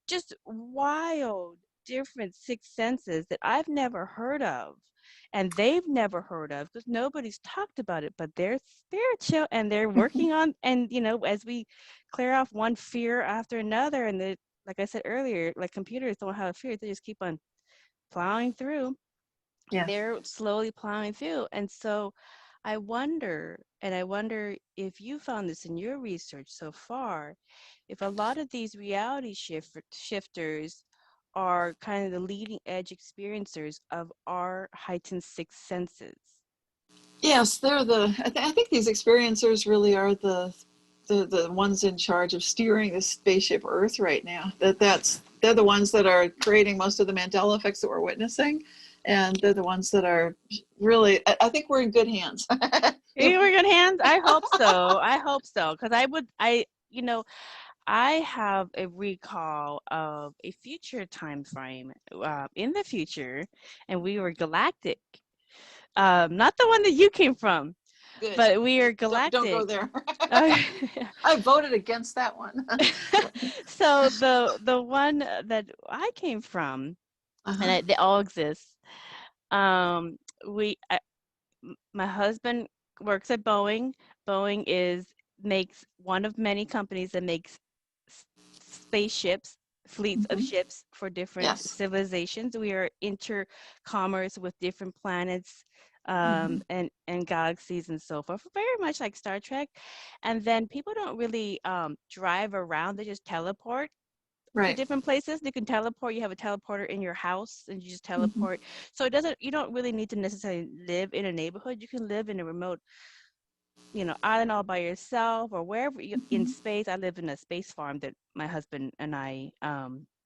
just wild different sixth senses that I've never heard of, and they've never heard of because nobody's talked about it, but they're spiritual and they're working on, and as we clear off one fear after another, and like I said earlier, like computers don't have a fear, they just keep on plowing through. Yes. They're slowly plowing through. And so I wonder if you found this in your research so far, if a lot of these reality shifters are kind of the leading edge experiencers of our heightened sixth senses. Yes, they're I think these experiencers really are the ones in charge of steering the spaceship Earth right now. They're the ones that are creating most of the Mandela effects that we're witnessing, and they're the ones that are really. I think we're in good hands. You were good hands? I hope so. I hope so. Because you know, I have a recall of a future time frame in the future, and we were galactic. Not the one that you came from, Good. but we are Don't go galactic. there. Uh, I voted against that one. so the one that I came from, and Uh-huh. they all exist. Um, we My husband works at Boeing. Boeing is makes one of many companies that makes spaceships, fleets of Mm-hmm. ships for different Yes. civilizations. We are intercommerce with different planets Mm-hmm. and galaxies and so forth. Very much like Star Trek. And then people don't really drive around; they just teleport to Right. different places. You can teleport. You have a teleporter in your house and you just Mm-hmm. teleport. So you don't really need to necessarily live in a neighborhood. You can live in a remote, island all by yourself or wherever in Mm-hmm. space. I live in a space farm that my husband and I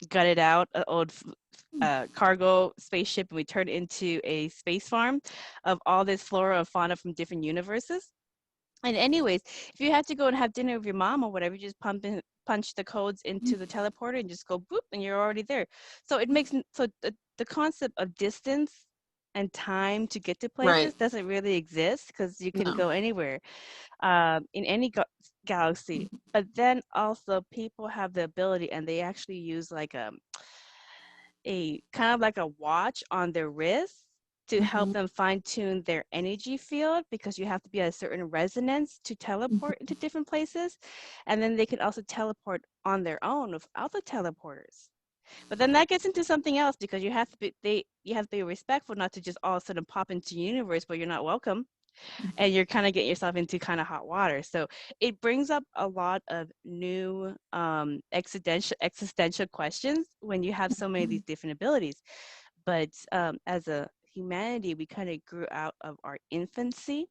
gutted out an old cargo spaceship, and we turned it into a space farm of all this flora and fauna from different universes. And anyways, if you have to go and have dinner with your mom or whatever, you just punch the codes into the teleporter and just go boop, and you're already there. So it makes so the concept of distance and time to get to Right. places doesn't really exist because you can No. go anywhere in any galaxy. But then also people have the ability, and they actually use like a kind of like a watch on their wrist to help Mm-hmm. them fine tune their energy field, because you have to be at a certain resonance to teleport into different places. And then they can also teleport on their own without the teleporters. But then that gets into something else, because you have to be respectful, not to just all of a sudden pop into the universe where you're not welcome, and you're kind of getting yourself into kind of hot water. So it brings up a lot of new existential questions when you have so many of Mm-hmm. these different abilities. But as a humanity, we kind of grew out of our infancy,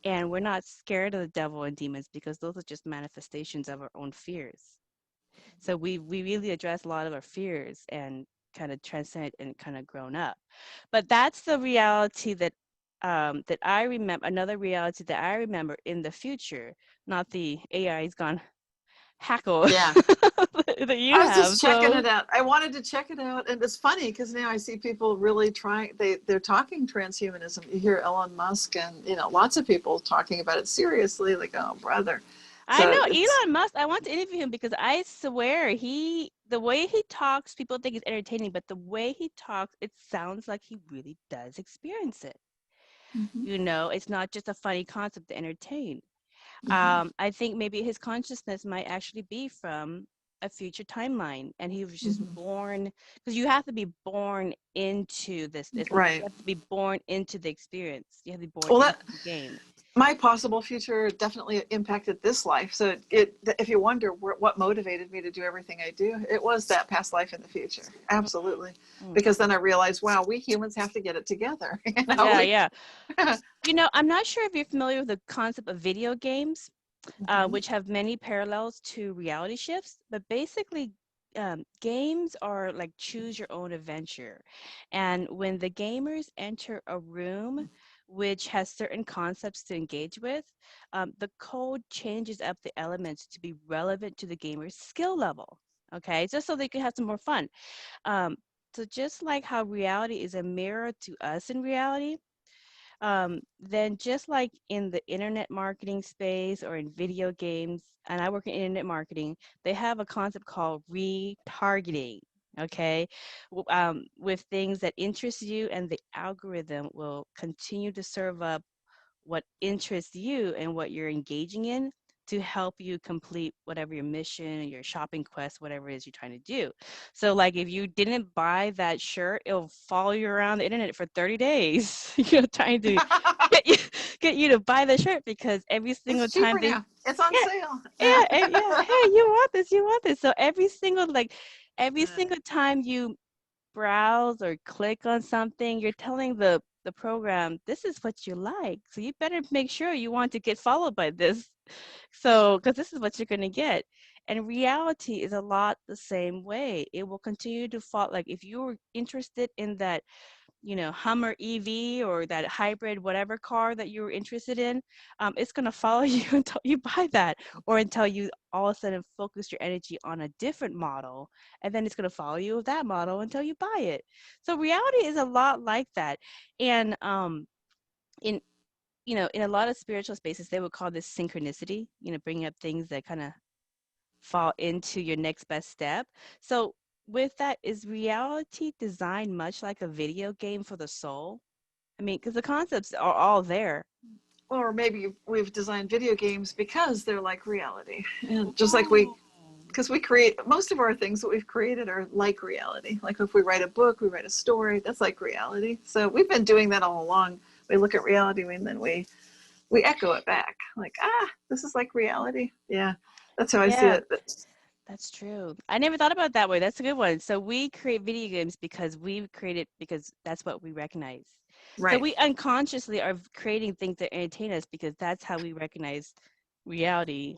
and we're not scared of the devil and demons because those are just manifestations of our own fears. So we really address a lot of our fears and kind of transcend and kind of grown up. But that's the reality that I remember. Another reality that I remember in the future, not the AI's gone hackle Yeah. that you I was have. just checking So it out. I wanted to check it out, and it's funny because now I see people really trying. They're talking transhumanism. You hear Elon Musk and lots of people talking about it seriously, like, oh brother. I So know it's Elon Musk. I want to interview him because I swear the way he talks, people think it's entertaining, but the way he talks, it sounds like he really does experience it. hmm It's not just a funny concept to entertain. hmm I think maybe his consciousness might actually be from a future timeline, and he was just hmm born, because you have to be born into this. You right. have to be born into the experience. You have to be born Well, into that the game. my possible future definitely impacted this life. So if you wonder what motivated me to do everything I do, it was that past life in the future. Absolutely. Mm. Because then I realized, wow, we humans have to get it together. Yeah, We, yeah. I'm not sure if you're familiar with the concept of video games, Mhm. which have many parallels to reality shifts. But basically, games are like choose your own adventure. And when the gamers enter a room which has certain concepts to engage with, the code changes up the elements to be relevant to the gamer's skill level. Okay, just so they can have some more fun. Um, so just like how reality is a mirror to us in reality, then just like in the internet marketing space or in video games, and I work in internet marketing, they have a concept called retargeting. Okay, with things that interest you, and the algorithm will continue to serve up what interests you and what you're engaging in to help you complete whatever your mission, your shopping quest, whatever it is you're trying to do. So like if you didn't buy that shirt, it'll follow you around the internet for 30 days, trying to get you get you to buy the shirt, because every single It's time cheaper they now. It's on yeah, sale. yeah, hey, you want this. So every single time you browse or click on something, you're telling the the program, this is what you like. So you better make sure you want to get followed by this. So, because this is what you're going to get. And reality is a lot the same way. It will continue to fall. Like if you're interested in that, Hummer EV or that hybrid whatever car that you're interested in, it's going to follow you until you buy that, or until you all of a sudden focus your energy on a different model, and then it's going to follow you with that model until you buy it. So reality is a lot like that. And in in a lot of spiritual spaces, they would call this synchronicity, bringing up things that kind of fall into your next best step. So with that, is reality designed much like a video game for the soul? I mean, because the concepts are all there. Or maybe we've designed video games because they're like reality. And just like because we create, most of our things that we've created are like reality. Like if we write a book, we write a story, that's like reality. So we've been doing that all along. We look at reality and then we echo it back. Like, this is like reality. Yeah, that's how I see it. That's true. I never thought about it that way. That's a good one. So we create video games because that's what we recognize. Right. So we unconsciously are creating things that entertain us because that's how we recognize reality.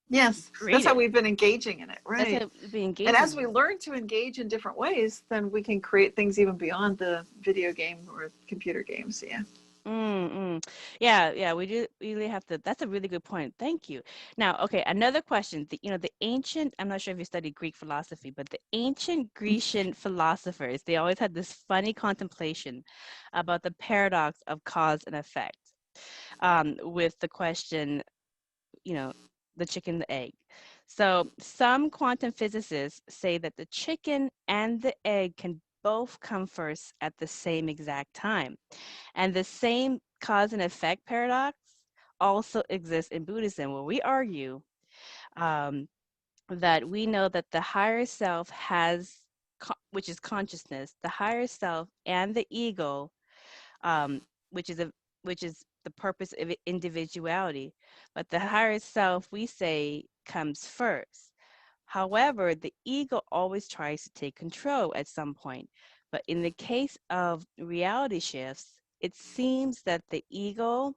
Yes, that's how we've been engaging in it, right? That's how we've been engaging. And as we learn to engage in different ways, then we can create things even beyond the video game or computer games. Yeah. Yeah, we do really have to. That's a really good point. Thank you. Now, okay, another question. The ancient, I'm not sure if you studied Greek philosophy, but the ancient Grecian philosophers, they always had this funny contemplation about the paradox of cause and effect, with the question, the chicken, the egg. So some quantum physicists say that the chicken and the egg can both come first at the same exact time. And the same cause and effect paradox also exists in Buddhism, where we argue that we know that the higher self has, which is consciousness, the higher self and the ego, which is the purpose of individuality. But the higher self, we say, comes first. However, the ego always tries to take control at some point. But in the case of reality shifts, it seems that the ego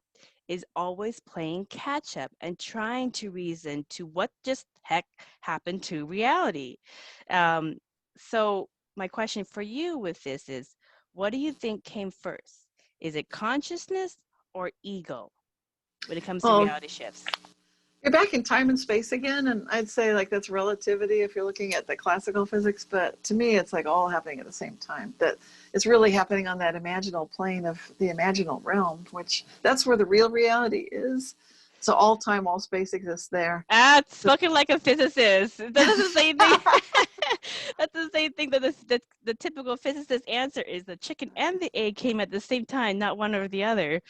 is always playing catch up and trying to reason to what just heck happened to reality. So my question for you with this is, what do you think came first? Is it consciousness or ego when it comes to reality shifts? You're back in time and space again, and I'd say like that's relativity if you're looking at the classical physics, but to me it's like all happening at the same time. That it's really happening on that imaginal plane of the imaginal realm, which that's where the real reality is. So all time, all space exists there. It's spoken like a physicist. That's the same thing. That's the same thing that the typical physicist answer is the chicken and the egg came at the same time, not one or the other.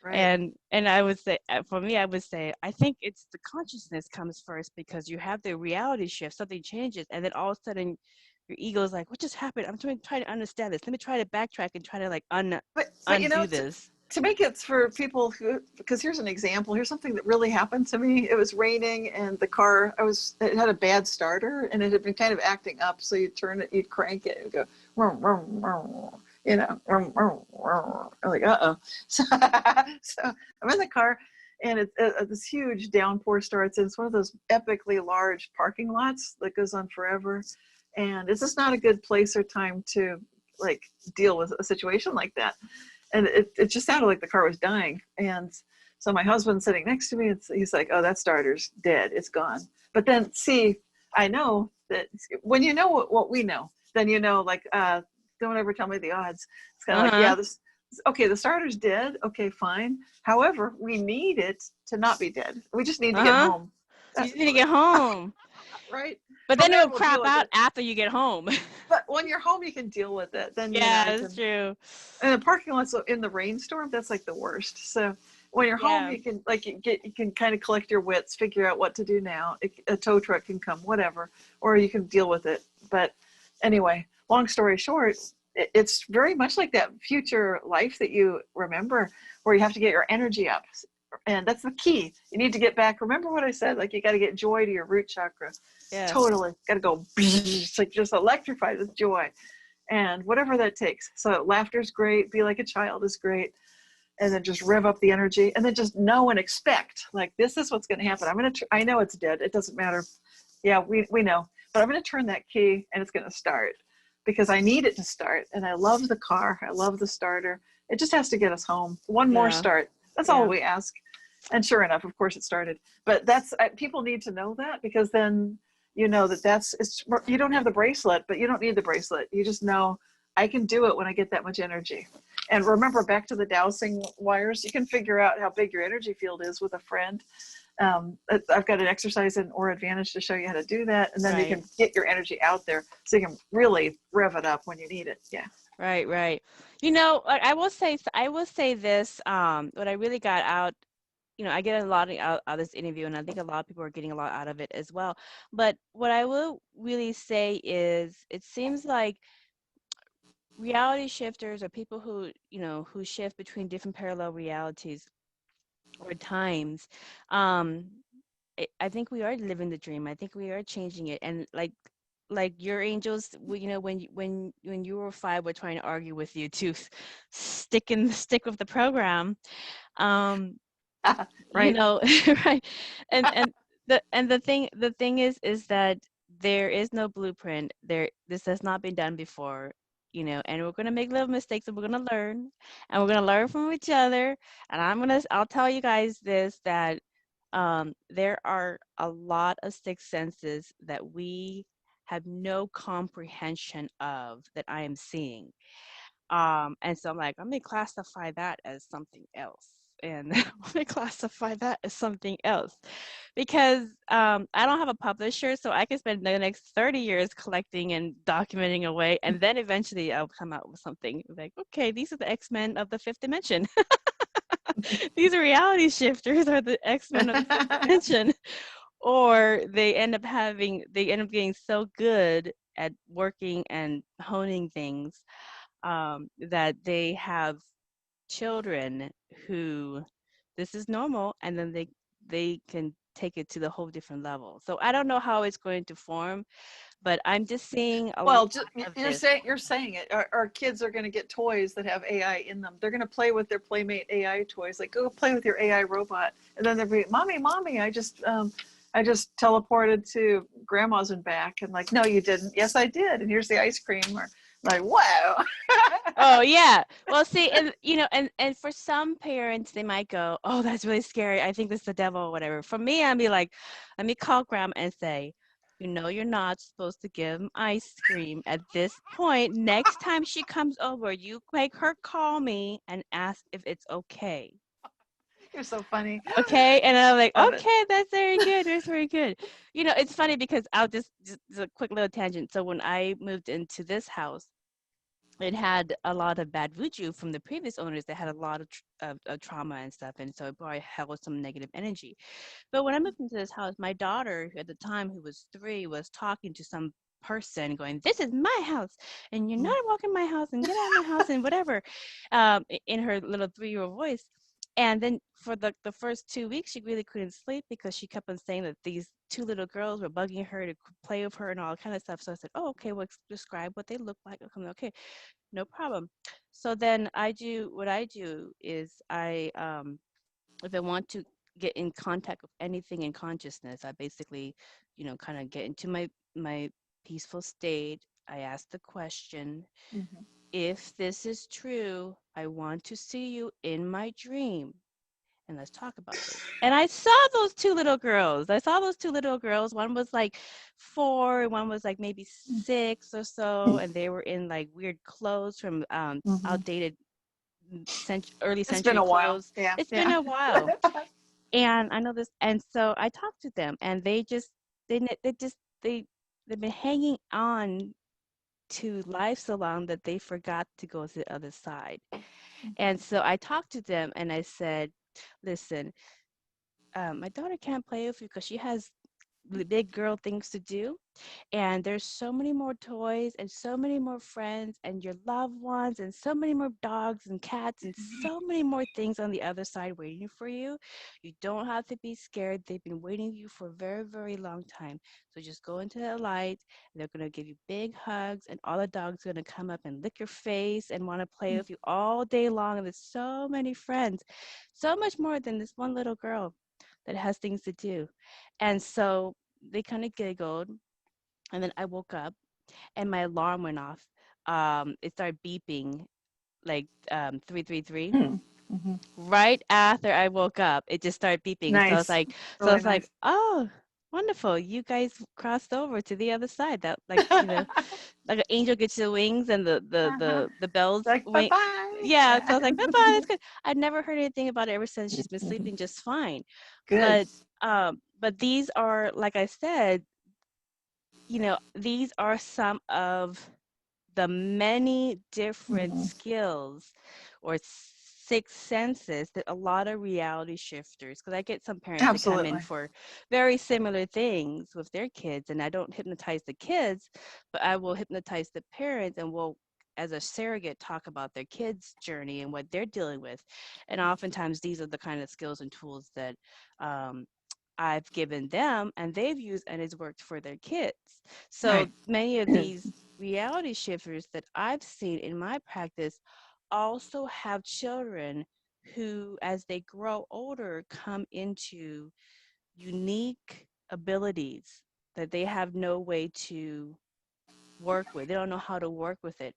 Right. And I would say, for me, I would say, I think it's the consciousness comes first because you have the reality shift, something changes, and then all of a sudden your ego is like, what just happened? I'm trying to understand this. Let me try to backtrack and try to like undo this. To make it for people who, because here's an example, here's something that really happened to me. It was raining and the car, it had a bad starter and it had been kind of acting up. So you'd turn it, you'd crank it, and go, vroom, vroom, vroom, vroom, vroom, vroom. I'm like, uh-oh. So I'm in the car and this huge downpour starts. And it's one of those epically large parking lots that goes on forever. And it's just not a good place or time to like deal with a situation like that. And it just sounded like the car was dying. And so my husband's sitting next to me. He's like, oh, that starter's dead. It's gone. But then, see, I know that when you know what we know, then you know, like, don't ever tell me the odds. It's kind of like, yeah, the starter's dead. Okay, fine. However, we need it to not be dead. We just need to get home. You just need to get home. Right. But then it'll crap out after you get home. But when you're home, you can deal with it. Then that's true. And the parking lot, so in the rainstorm, that's like the worst. So when you're home, you can you can kind of collect your wits, figure out what to do now. A tow truck can come, whatever, or you can deal with it. But anyway, long story short, it's very much like that future life that you remember, where you have to get your energy up. And that's the key. You need to get back. Remember what I said, like you got to get joy to your root chakra. Yeah. Totally. Got to go. It's like just electrified with joy. and whatever that takes. So laughter's great, be like a child is great, and then just rev up the energy, and then just know and expect, like, this is what's going to happen. I know it's dead, it doesn't matter. Yeah, we know, but I'm going to turn that key and it's going to start, because I need it to start. And I love the car, I love the starter. It just has to get us home. One more start, that's all we ask. And sure enough, of course it started. But that's, people need to know that, because then you know that you don't have the bracelet, but you don't need the bracelet. You just know, I can do it when I get that much energy. And remember, back to the dowsing wires, you can figure out how big your energy field is with a friend. I've got an exercise in Aura Advantage to show you how to do that. And then you can get your energy out there so you can really rev it up when you need it. Yeah. Right. You know, I will say this, what I really got out, you know, I get a lot out of this interview, and I think a lot of people are getting a lot out of it as well. But what I will really say is, it seems like reality shifters, or people who, you know, who shift between different parallel realities or times, I think we are living the dream. I think we are changing it. And like your angels, you know, when you were 5, were trying to argue with you to stick with the program. You know, right. And the thing is that there is no blueprint. This has not been done before, you know, and we're gonna make little mistakes, and we're gonna learn, and we're gonna learn from each other. And I'll tell you guys this, that there are a lot of sixth senses that we have no comprehension of, that I am seeing. And so I'm like, let me classify that as something else. And let me classify that as something else. Because I don't have a publisher, so I can spend the next 30 years collecting and documenting away. And then eventually I'll come out with something like, okay, these are the X-Men of the fifth dimension. These are reality shifters, are the X-Men of the fifth dimension. Or they end up getting so good at working and honing things, that they have children who, this is normal, and then they can take it to the whole different level. So I don't know how it's going to form, but I'm just seeing a lot of this. You're saying it. Our kids are going to get toys that have AI in them. They're going to play with their Playmate AI toys. Like, go play with your AI robot, and then they'll be, mommy, I just teleported to grandma's and back. And like, no, you didn't. Yes, I did. And here's the ice cream. Or like, wow. Oh yeah. Well, see, and you know, and for some parents, they might go, oh, that's really scary, I think this is the devil or whatever. For me, I'd be like, let me call grandma and say, you know, you're not supposed to give them ice cream at this point. Next time she comes over, you make her call me and ask if it's okay. You're so funny. Okay. And I'm like, Love it. okay, that's very good. That's very good. You know, it's funny because I'll just a quick little tangent. So when I moved into this house, it had a lot of bad voodoo from the previous owners. They had a lot of trauma and stuff, and so it probably held some negative energy. But when I moved into this house, my daughter at the time, who was 3, was talking to some person, going, "This is my house, and you're not walking my house, and get out of my house," and whatever, in her little 3-year-old voice. And then for the first 2 weeks, she really couldn't sleep because she kept on saying that these 2 little girls were bugging her to play with her and all kind of stuff. So I said, "Oh, okay, well, describe what they look like." Okay, no problem. So then what I do is if I want to get in contact with anything in consciousness, I basically, you know, kind of get into my peaceful state. I ask the question, if this is true, I want to see you in my dream, and let's talk about this. And I saw those 2 little girls. One was like 4, and one was like maybe 6 or so, and they were in like weird clothes from outdated early It's been century a while. clothes. Yeah. It's been a while. And I know this, and so I talked to them, and they just they've been hanging on to life so long that they forgot to go to the other side. And so I talked to them, and I said, listen, my daughter can't play with you because she has big girl things to do. And there's so many more toys and so many more friends and your loved ones and so many more dogs and cats and so many more things on the other side waiting for you. You don't have to be scared. They've been waiting for you for a very, very long time. So just go into the light. And they're going to give you big hugs, and all the dogs are going to come up and lick your face and want to play with you all day long. And there's so many friends, so much more than this one little girl that has things to do. And so they kind of giggled, and then I woke up and my alarm went off. It started beeping like 333. Mm-hmm. Right after I woke up, it just started beeping. Nice. So I Really was like, nice. oh, wonderful. You guys crossed over to the other side. That, like, like an angel gets the wings and Uh-huh. the bells Like, wing. bye-bye. Yeah, Yeah. so I was like, bye-bye, that's good. I'd never heard anything about it ever since. She's been sleeping just fine. Good. But these are, like I said, these are some of the many different Mhm. skills or sixth senses that a lot of reality shifters, because I get some parents that come in Absolutely. for very similar things with their kids, and I don't hypnotize the kids, but I will hypnotize the parents, and we'll, as a surrogate, talk about their kids' journey and what they're dealing with. And oftentimes these are the kind of skills and tools that um, I've given them and they've used, and it's worked for their kids. So Right. many of these reality shifters that I've seen in my practice also have children who, as they grow older, come into unique abilities that they have no way to work with. They don't know how to work with it,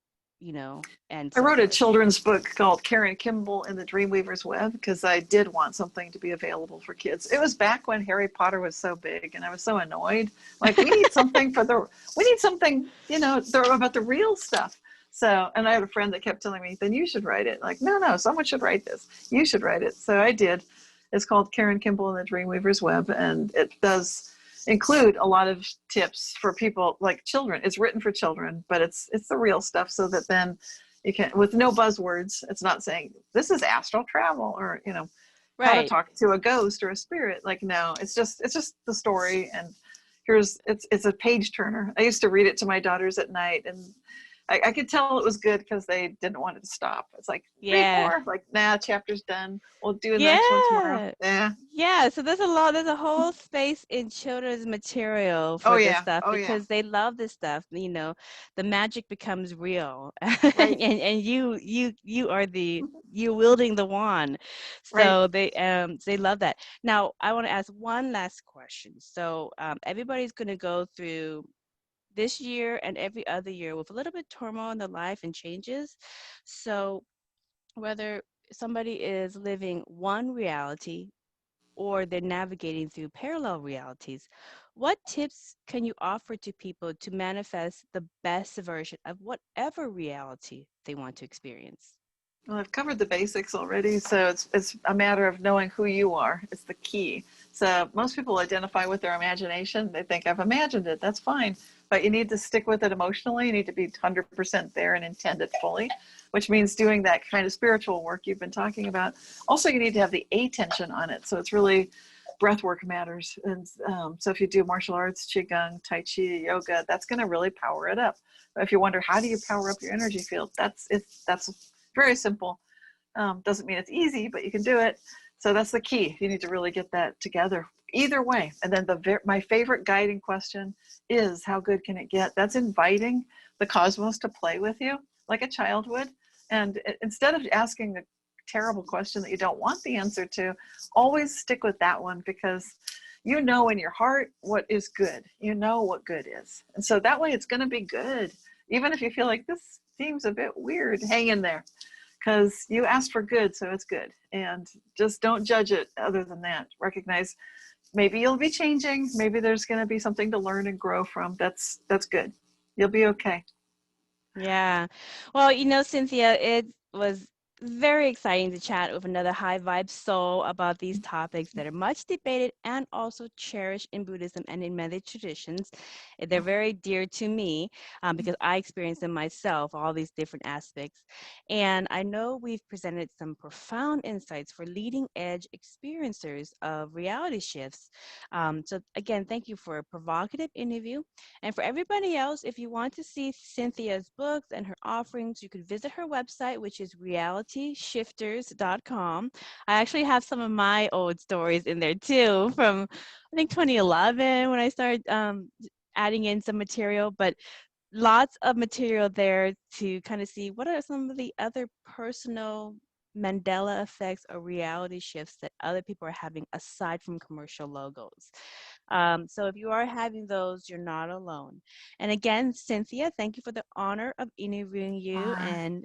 and I so wrote a forth. children's book called Karen Kimball and the Dreamweaver's Web because I did want something to be available for kids. It was back when Harry Potter was so big, and I was so annoyed. Like, we need something we need something, about the real stuff. So, and I had a friend that kept telling me, then you should write it. Like, no, someone should write this. You should write it. So I did. It's called Karen Kimball and the Dreamweaver's Web, and it does include a lot of tips for people, like children. It's written for children, but it's the real stuff, so that then you can, with no buzzwords. It's not saying this is astral travel or how to Right. talk to a ghost or a spirit. Like, no, it's just the story. And it's a page turner. I used to read it to my daughters at night, and I could tell it was good because they didn't want it to stop. It's like, read Yeah. more. Like, nah, chapter's done. We'll do the next one tomorrow. Yeah. Yeah. Yeah, so there's a whole space in children's material Oh for this yeah. stuff Oh yeah. because they love this stuff. The magic becomes real, Right. and you are you wielding the wand, Right. so they love that. Now I want to ask one last question. So everybody's going to go through this year and every other year with a little bit turmoil in their life and changes. So whether somebody is living one reality or they're navigating through parallel realities, what tips can you offer to people to manifest the best version of whatever reality they want to experience? Well, I've covered the basics already, so it's a matter of knowing who you are. It's the key. So most people identify with their imagination. They think, I've imagined it, that's fine. But you need to stick with it emotionally. You need to be 100% there and intend it fully, which means doing that kind of spiritual work you've been talking about. Also, you need to have the attention on it. So it's really, breath work matters. And so if you do martial arts, qigong, tai chi, yoga, that's going to really power it up. But if you wonder, how do you power up your energy field? That's very simple. Doesn't mean it's easy, but you can do it. So that's the key. You need to really get that together. Either way. And then my favorite guiding question is, how good can it get? That's inviting the cosmos to play with you like a child would. And instead of asking a terrible question that you don't want the answer to, always stick with that one, because you know in your heart what is good. You know what good is. And so that way it's going to be good. Even if you feel like this seems a bit weird, hang in there, because you asked for good, so it's good. And just don't judge it. Other than that, recognize maybe you'll be changing. Maybe there's going to be something to learn and grow from. That's good. You'll be okay. Yeah. Well, Cynthia, it was very exciting to chat with another high vibe soul about these topics that are much debated and also cherished in Buddhism and in many traditions. They're very dear to me because I experience them myself, all these different aspects. And I know we've presented some profound insights for leading edge experiencers of reality shifts. So, again, thank you for a provocative interview. And for everybody else, if you want to see Cynthia's books and her offerings, you could visit her website, which is realityshifters.com. I actually have some of my old stories in there too from, I think, 2011 when I started adding in some material, but lots of material there to kind of see what are some of the other personal Mandela effects or reality shifts that other people are having aside from commercial logos. So if you are having those, you're not alone. And again, Cynthia, thank you for the honor of interviewing you. And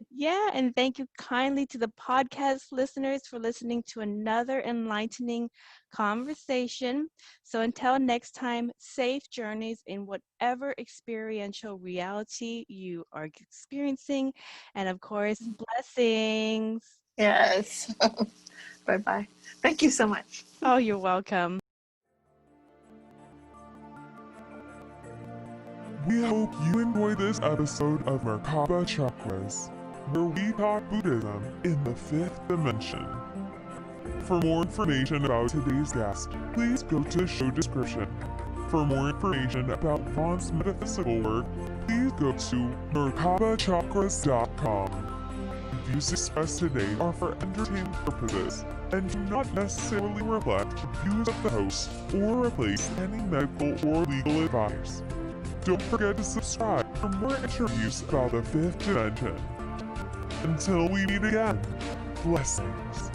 and thank you kindly to the podcast listeners for listening to another enlightening conversation. So until next time, safe journeys in whatever experiential reality you are experiencing. And of course, blessings. Yes. Bye-bye. Thank you so much. Oh, you're welcome. We hope you enjoyed this episode of Merkaba Chakras, where we talk Buddhism in the fifth dimension. For more information about today's guest, please go to the show description. For more information about Vaughn's metaphysical work, please go to merkabachakras.com. Views expressed today are for entertainment purposes and do not necessarily reflect the views of the host or replace any medical or legal advice. Don't forget to subscribe for more interviews about the fifth dimension. Until we meet again, blessings.